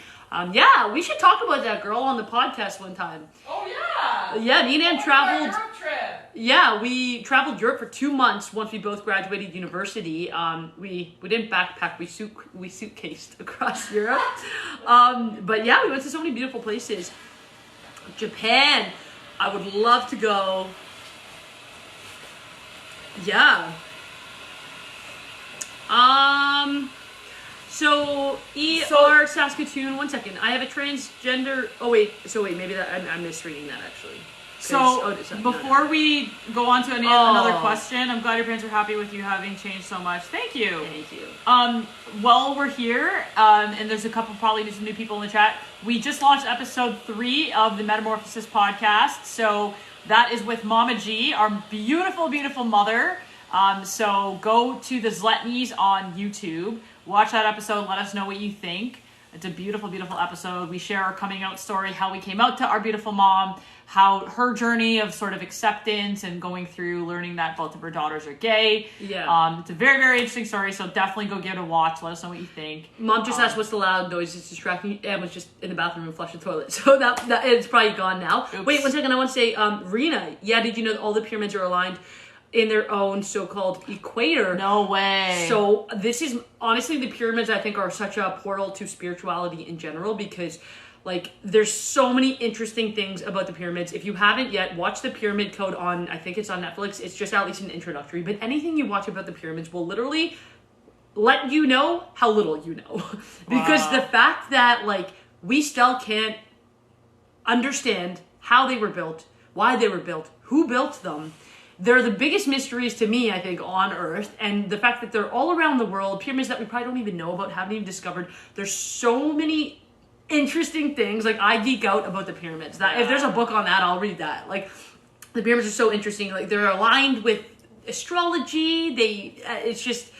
Speaker 1: Yeah, we should talk about that, girl, on the podcast one time.
Speaker 2: Oh, yeah.
Speaker 1: Yeah, me and Ann traveled.
Speaker 2: Europe trip.
Speaker 1: Yeah, we traveled Europe for 2 months once we both graduated university. We didn't backpack. We suitcased across Europe. But yeah, we went to so many beautiful places. Japan. I would love to go. Yeah. So ER Saskatoon. 1 second. I have a transgender. Oh wait. So wait. Maybe that I'm misreading that actually.
Speaker 2: So before we go on to another question, I'm glad your parents are happy with you having changed so much. Thank you.
Speaker 1: Thank you.
Speaker 2: While we're here, and there's a couple probably some new people in the chat. We just launched episode 3 of the Metamorphosis podcast. So that is with Momma G, our beautiful, beautiful mother. So go to the Zletnys on YouTube. Watch that episode. Let us know what you think. It's a beautiful, beautiful episode. We share our coming out story, how we came out to our beautiful mom, how her journey of sort of acceptance and going through learning that both of her daughters are gay.
Speaker 1: Yeah.
Speaker 2: It's a very, very interesting story. So definitely go give it a watch. Let us know what you think.
Speaker 1: Mom just asked what's the loud noise. It's distracting. And was just in the bathroom and flushed the toilet. So that it's probably gone now.
Speaker 2: Oops.
Speaker 1: Wait 1 second. I want to say, Rena. Yeah, did you know that all the pyramids are aligned in their own so-called equator?
Speaker 2: No way.
Speaker 1: So this is honestly, the pyramids I think are such a portal to spirituality in general, because like there's so many interesting things about the pyramids. If you haven't yet, watch the Pyramid Code on, I think it's on Netflix. It's just at least an introductory, but anything you watch about the pyramids will literally let you know how little you know. Because the fact that like we still can't understand how they were built, why they were built, who built them. They're the biggest mysteries to me, I think, on Earth. And the fact that they're all around the world, pyramids that we probably don't even know about, haven't even discovered. There's so many interesting things. Like, I geek out about the pyramids. That if there's a book on that, I'll read that. Like, the pyramids are so interesting. Like, they're aligned with astrology. It's just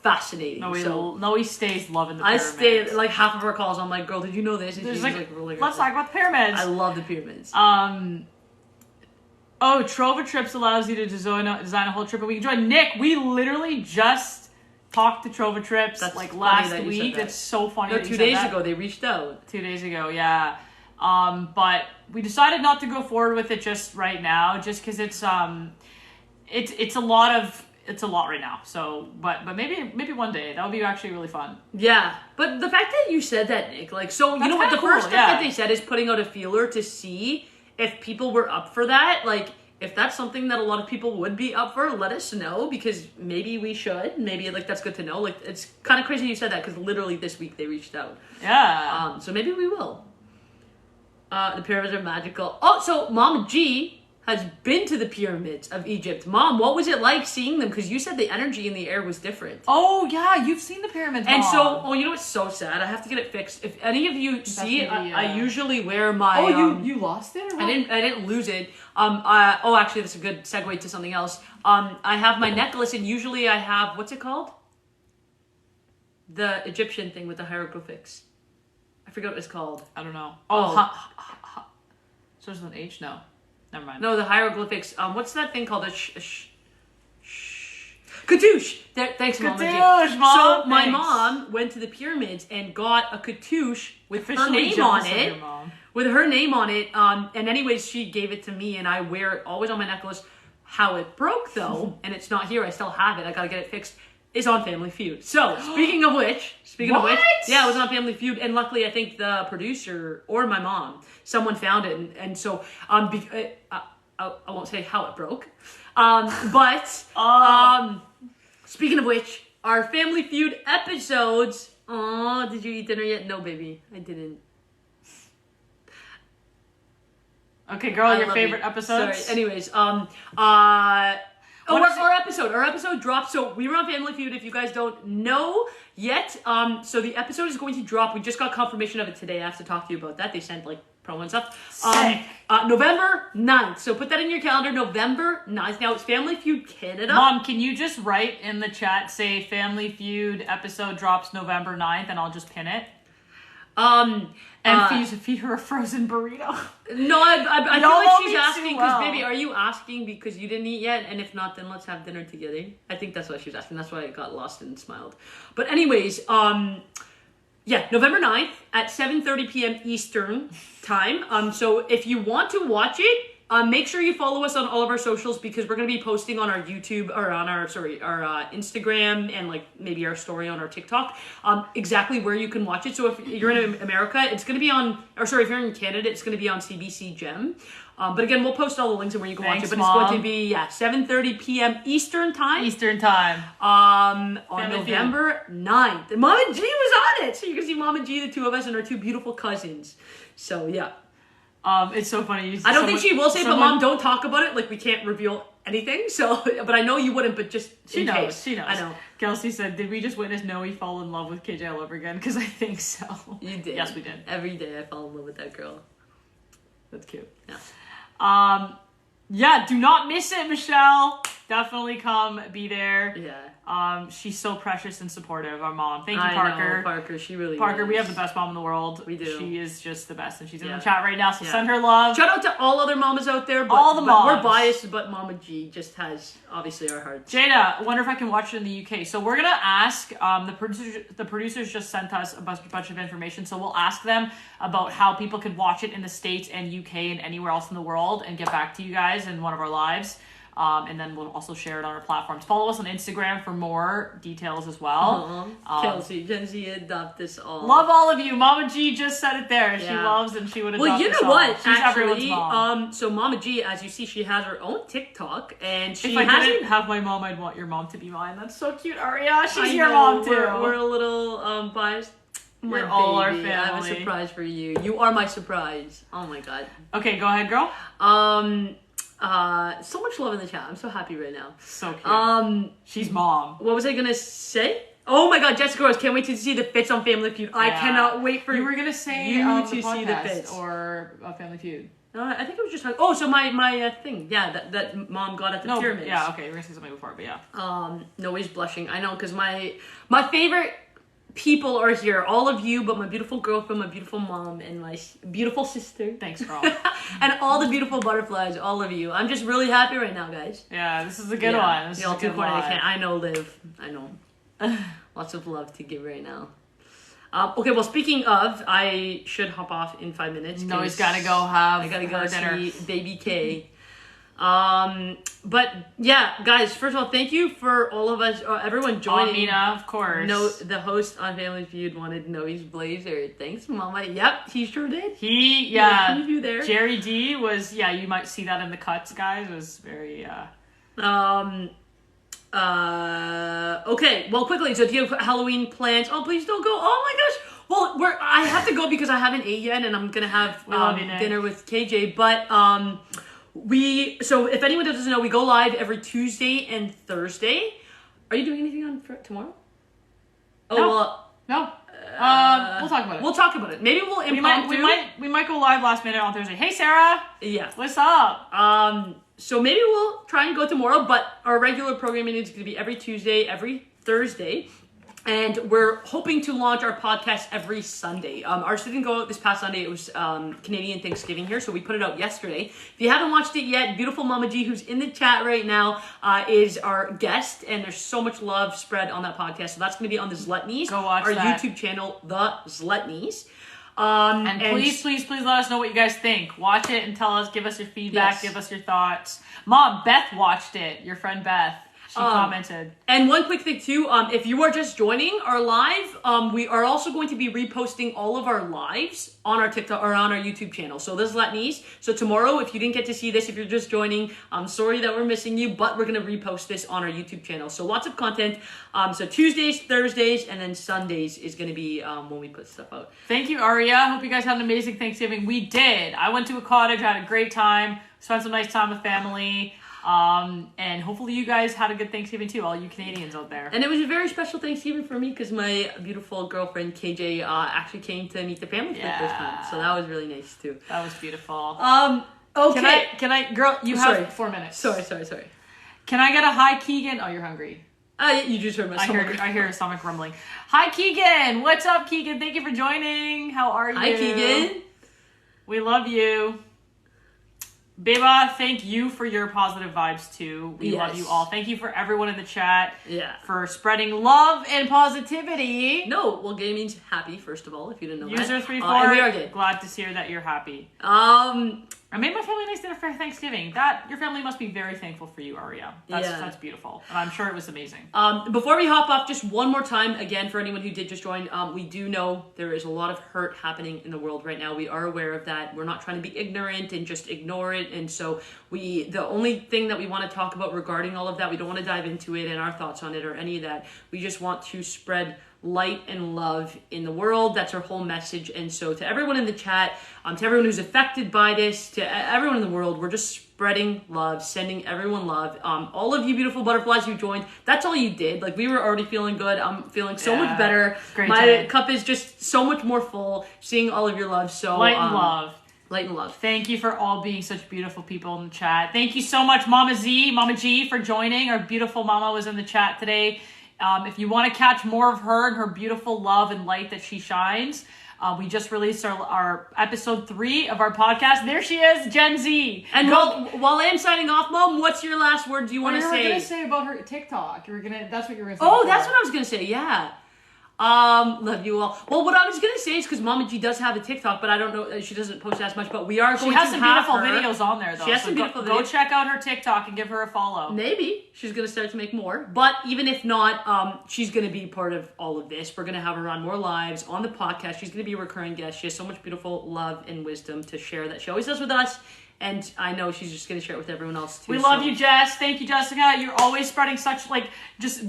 Speaker 1: fascinating.
Speaker 2: Noe stays loving the pyramids.
Speaker 1: I stay, like, half of our calls, I'm like, girl, did you know this? And she's like really
Speaker 2: let's talk about the pyramids.
Speaker 1: I love the pyramids.
Speaker 2: Oh, Trova Trips allows you to design a whole trip a week. Join Nick. We literally just talked to Trova Trips last week. That's so funny.
Speaker 1: No, 2 days ago they reached out.
Speaker 2: 2 days ago, yeah. But we decided not to go forward with it just right now, just because it's a lot right now. So, but maybe one day that would be actually really fun.
Speaker 1: Yeah, but the fact that you said that, Nick, like, so you know what? The first step that they said is putting out a feeler to see if people were up for that. Like, if that's something that a lot of people would be up for, let us know, because maybe we should. Maybe, like, that's good to know. Like, it's kind of crazy you said that, because literally this week they reached out.
Speaker 2: Yeah.
Speaker 1: So maybe we will. The pyramids are magical. Oh, so Momma G has been to the pyramids of Egypt. Mom, what was it like seeing them? Because you said the energy in the air was different.
Speaker 2: Oh, yeah, you've seen the pyramids,
Speaker 1: and
Speaker 2: Mom.
Speaker 1: So, you know what's so sad? I have to get it fixed. If any of you see it, I usually wear my...
Speaker 2: Oh, you lost it? Or what?
Speaker 1: I didn't lose it. Actually, that's a good segue to something else. I have my necklace, and usually I have... What's it called? The Egyptian thing with the hieroglyphics. I forget what it's called.
Speaker 2: I don't know. So there's an H? No. Never mind.
Speaker 1: No, the hieroglyphics. What's that thing called? Katouche! Thanks, Mom.
Speaker 2: Mom.
Speaker 1: So my mom went to the pyramids and got a katouche with her name on it. With her name on it. And anyways, she gave it to me, and I wear it always on my necklace. How it broke, though, and it's not here. I still have it. I gotta get it fixed. Is on Family Feud. So, speaking of which, yeah, it was on Family Feud, and luckily I think the producer or my mom, someone found it, and so I won't say how it broke, but speaking of which, our Family Feud episodes. Oh, did you eat dinner yet? No, baby, I didn't.
Speaker 2: Okay, girl, your favorite episodes.
Speaker 1: Sorry. Anyways, our episode dropped. So we were on Family Feud. If you guys don't know yet, so the episode is going to drop. We just got confirmation of it today. I have to talk to you about that. They sent like promo and stuff.
Speaker 2: Sick.
Speaker 1: November 9th. So put that in your calendar, November 9th. Now, it's Family Feud Canada.
Speaker 2: Mom, can you just write in the chat, say Family Feud episode drops November 9th, and I'll just pin it? And feed her a frozen burrito.
Speaker 1: No, I feel like she's asking because, baby, are you asking because you didn't eat yet? And if not, then let's have dinner together. I think that's what she was asking. That's why I got lost and smiled. But anyways, yeah, November 9th at 7:30 p.m. Eastern time. So if you want to watch it, make sure you follow us on all of our socials because we're going to be posting on our YouTube or on our Instagram and like maybe our story on our TikTok exactly where you can watch it. So if you're in America, it's going to be on, or sorry, if you're in Canada, it's going to be on CBC Gem. But again, we'll post all the links and where you can watch it. But
Speaker 2: Mom.
Speaker 1: It's going to be 7:30 p.m. Eastern time. On November 9th. And Mama G was on it, so you can see Mama G, the two of us, and our two beautiful cousins. So yeah.
Speaker 2: It's so funny.
Speaker 1: I don't think she will say, but Mom, don't talk about it. Like, we can't reveal anything. So, but I know you wouldn't, but just in case.
Speaker 2: She knows.
Speaker 1: I know.
Speaker 2: Kelsey said, did we just witness Noe fall in love with KJ all over again? Because I think so.
Speaker 1: You did.
Speaker 2: Yes, we did.
Speaker 1: Every day I fall in love with that girl.
Speaker 2: That's cute.
Speaker 1: Yeah.
Speaker 2: Yeah, do not miss it, Michelle. Definitely come be there.
Speaker 1: Yeah.
Speaker 2: She's so precious and supportive, our mom. Thank you,
Speaker 1: I
Speaker 2: Parker.
Speaker 1: know, Parker, she really
Speaker 2: Parker,
Speaker 1: is.
Speaker 2: we have the best mom in the world.
Speaker 1: We do.
Speaker 2: She is just the best, and she's in
Speaker 1: Yeah.
Speaker 2: the chat right now, so
Speaker 1: Yeah.
Speaker 2: send her love.
Speaker 1: Shout out to all other mamas out there. But,
Speaker 2: All the
Speaker 1: but we're
Speaker 2: moms.
Speaker 1: biased, but Mama G just has, obviously, our hearts.
Speaker 2: Jada, I wonder if I can watch it in the UK. So we're gonna ask the producers just sent us a bunch of information, so we'll ask them about how people can watch it in the States and UK and anywhere else in the world, and get back to you guys in one of our lives. And then we'll also share it on our platforms. Follow us on Instagram for more details as well.
Speaker 1: Kelsey, Gen Z, adopt us all.
Speaker 2: Love all of you. Mama G just said it there. She
Speaker 1: Yeah.
Speaker 2: loves and she would adopt
Speaker 1: Well, you
Speaker 2: us
Speaker 1: know
Speaker 2: all.
Speaker 1: what?
Speaker 2: She's everyone's
Speaker 1: Actually,
Speaker 2: mom.
Speaker 1: so Mama G, as you see, she has her own TikTok, and she
Speaker 2: If I
Speaker 1: hasn't.
Speaker 2: didn't have my mom, I'd want your mom to be mine. That's so cute, Aria. She's
Speaker 1: I
Speaker 2: your
Speaker 1: know,
Speaker 2: mom too.
Speaker 1: We're a little biased.
Speaker 2: We're
Speaker 1: My
Speaker 2: all our
Speaker 1: baby, I have a
Speaker 2: family.
Speaker 1: surprise for you. You are my surprise. Oh my god.
Speaker 2: Okay, go ahead, girl.
Speaker 1: So much love in the chat. I'm so happy right now.
Speaker 2: So cute. She's mom.
Speaker 1: What was I gonna say? Oh my god, Jessica Rose, can't wait to see the fits on Family Feud. I
Speaker 2: Yeah.
Speaker 1: cannot wait for
Speaker 2: You were gonna say
Speaker 1: you
Speaker 2: the
Speaker 1: to see the
Speaker 2: podcast
Speaker 1: fits.
Speaker 2: or Family Feud.
Speaker 1: I think it was just like, oh, so my thing, yeah, that mom got at the pyramids.
Speaker 2: Yeah, okay, we're gonna say something before, but yeah.
Speaker 1: Noe's blushing. I know, because my favorite people are here. All of you, but my beautiful girlfriend, my beautiful mom, and my beautiful sister.
Speaker 2: Thanks, girl.
Speaker 1: And all the beautiful butterflies, all of you. I'm just really happy right now, guys.
Speaker 2: Yeah, this is a good one. This is a good one.
Speaker 1: I know, Liv. I know. Lots of love to give right now. Okay, well, speaking of, I should hop off in 5 minutes.
Speaker 2: No, he's gotta go have
Speaker 1: I gotta go
Speaker 2: her dinner.
Speaker 1: see Baby K. But yeah, guys, first of all, thank you for all of us, everyone joining.
Speaker 2: Mina, of course.
Speaker 1: No, the host on Family Feud wanted Noe's blazer. Thanks, Mama. Yep, he sure did.
Speaker 2: Yeah.
Speaker 1: Preview there.
Speaker 2: Jerry D was, you might see that in the cuts, guys. It was very,
Speaker 1: Okay, well, quickly, so do you have Halloween plans? Oh, please don't go. Oh my gosh. Well, I have to go because I haven't ate yet, and I'm gonna have dinner with KJ. But so if anyone doesn't know, we go live every Tuesday and Thursday. Are you doing anything on tomorrow? Oh
Speaker 2: No.
Speaker 1: well,
Speaker 2: no. We'll talk about it.
Speaker 1: We'll talk about it. Maybe we'll impromptu.
Speaker 2: We might go live last minute on Thursday. Hey, Sarah.
Speaker 1: Yeah.
Speaker 2: What's up?
Speaker 1: So maybe we'll try and go tomorrow, but our regular programming is going to be every Tuesday, every Thursday. And we're hoping to launch our podcast every Sunday. Ours didn't go out this past Sunday. It was Canadian Thanksgiving here, so we put it out yesterday. If you haven't watched it yet, beautiful Mama G, who's in the chat right now, is our guest. And there's so much love spread on that podcast. So that's going to be on the Zletnies.
Speaker 2: Go watch
Speaker 1: our
Speaker 2: that.
Speaker 1: YouTube channel, The Zletnies.
Speaker 2: And please let us know what you guys think. Watch it and tell us, give us your feedback,
Speaker 1: Yes.
Speaker 2: give us your thoughts. Mom, Beth watched it. Your friend Beth. She commented.
Speaker 1: And one quick thing too, if you are just joining our live, we are also going to be reposting all of our lives on our TikTok or on our YouTube channel. So this is Latnese. So tomorrow, if you didn't get to see this, if you're just joining, I'm sorry that we're missing you, but we're going to repost this on our YouTube channel. So lots of content. So Tuesdays, Thursdays, and then Sundays is going to be when we put stuff out.
Speaker 2: Thank you, Aria. Hope you guys had an amazing Thanksgiving. We did. I went to a cottage, I had a great time, spent some nice time with family. And hopefully you guys had a good Thanksgiving too, all you Canadians out there.
Speaker 1: And it was a very special Thanksgiving for me because my beautiful girlfriend KJ actually came to meet the family for the first time. So that was really nice too.
Speaker 2: That was beautiful.
Speaker 1: Okay.
Speaker 2: Can I, girl? You have 4 minutes.
Speaker 1: Sorry.
Speaker 2: Can I get a hi, Keegan? Oh, you're hungry.
Speaker 1: You just heard my stomach.
Speaker 2: I hear a stomach rumbling. Hi, Keegan. What's up, Keegan? Thank you for joining. How are you?
Speaker 1: Hi, Keegan.
Speaker 2: We love you. Beba, thank you for your positive vibes too. We love you all. Thank you for everyone in the chat. For spreading love and positivity.
Speaker 1: No, well, gay means happy, first of all, if you didn't know that.
Speaker 2: User 34,
Speaker 1: and we are gay.
Speaker 2: Glad to hear that you're happy. I made my family nice dinner for Thanksgiving. Your family must be very thankful for you, Aria. That's beautiful. And I'm sure it was amazing.
Speaker 1: Before we hop off, just one more time, again, for anyone who did just join, we do know there is a lot of hurt happening in the world right now. We are aware of that. We're not trying to be ignorant and just ignore it. And so the only thing that we want to talk about regarding all of that, we don't want to dive into it and our thoughts on it or any of that. We just want to spread light and love in the world. That's our whole message. And so to everyone in the chat, to everyone who's affected by this, to everyone in the world, we're just spreading love, sending everyone love. All of you beautiful butterflies who joined, that's all you did. Like, we were already feeling good. I'm feeling so much better. My cup is just so much more full, seeing all of your love. So
Speaker 2: light and love.
Speaker 1: Light and love.
Speaker 2: Thank you for all being such beautiful people in the chat. Thank you so much, Mama G, for joining. Our beautiful mama was in the chat today. If you want to catch more of her and her beautiful love and light that she shines, we just released our episode 3 of our podcast. There she is, Gen Z.
Speaker 1: And while I am signing off, Mom, what's your last words you want to say?
Speaker 2: What you were going to say about her TikTok? That's what you were going to say.
Speaker 1: Oh, that's what I was going to say, yeah. Love you all. Well, what I was gonna say is because Mama G does have a TikTok, but I don't know, she doesn't post as much, but we are going to have
Speaker 2: She has some beautiful videos on there, though.
Speaker 1: She has some beautiful videos.
Speaker 2: Go check out her TikTok and give her a follow.
Speaker 1: Maybe she's gonna start to make more, but even if not, she's gonna be part of all of this. We're gonna have her on more lives on the podcast. She's gonna be a recurring guest. She has so much beautiful love and wisdom to share that she always does with us. And I know she's just going to share it with everyone else, too.
Speaker 2: We love you, Jess. Thank you, Jessica. You're always spreading such,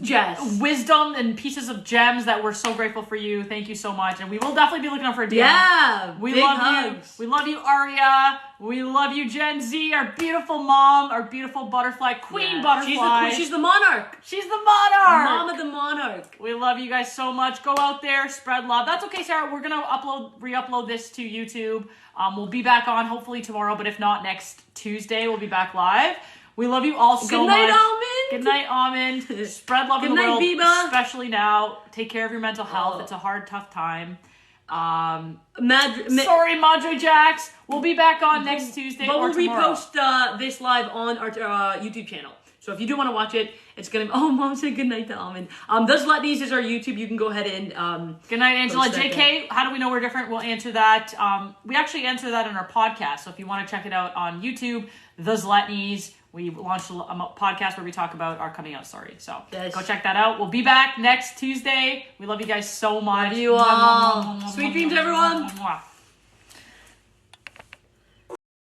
Speaker 1: Jess,
Speaker 2: wisdom and pieces of gems that we're so grateful for you. Thank you so much. And we will definitely be looking out for a DM.
Speaker 1: Yeah,
Speaker 2: we love hugs. You. We love you, Aria. We love you, Gen Z, our beautiful mom, our beautiful butterfly, Queen Butterfly.
Speaker 1: She's the monarch.
Speaker 2: She's the monarch.
Speaker 1: Mama the monarch.
Speaker 2: We love you guys so much. Go out there, spread love. That's okay, Sarah. We're going to re-upload this to YouTube. We'll be back on hopefully tomorrow, but if not, next Tuesday we'll be back live. We love you all so much.
Speaker 1: Good night, Almond.
Speaker 2: Good night, Almond. Spread love in the world, Biba. Especially now. Take care of your mental health. It's a hard, tough time. Sorry, Madre Jax. We'll be back on next Tuesday
Speaker 1: but
Speaker 2: or tomorrow.
Speaker 1: We'll repost this live on our YouTube channel. So if you do want to watch it, it's going to... Oh, Mom said good night to Almond. Those Letnies is our YouTube. You can go ahead and...
Speaker 2: Good night, Angela. JK, how do we know we're different? We'll answer that. We actually answer that in our podcast. So if you want to check it out on YouTube, Those Letnies, we launched a podcast where we talk about our coming out story. So go check that out. We'll be back next Tuesday. We love you guys so much.
Speaker 1: Love you all. Sweet dreams, everyone.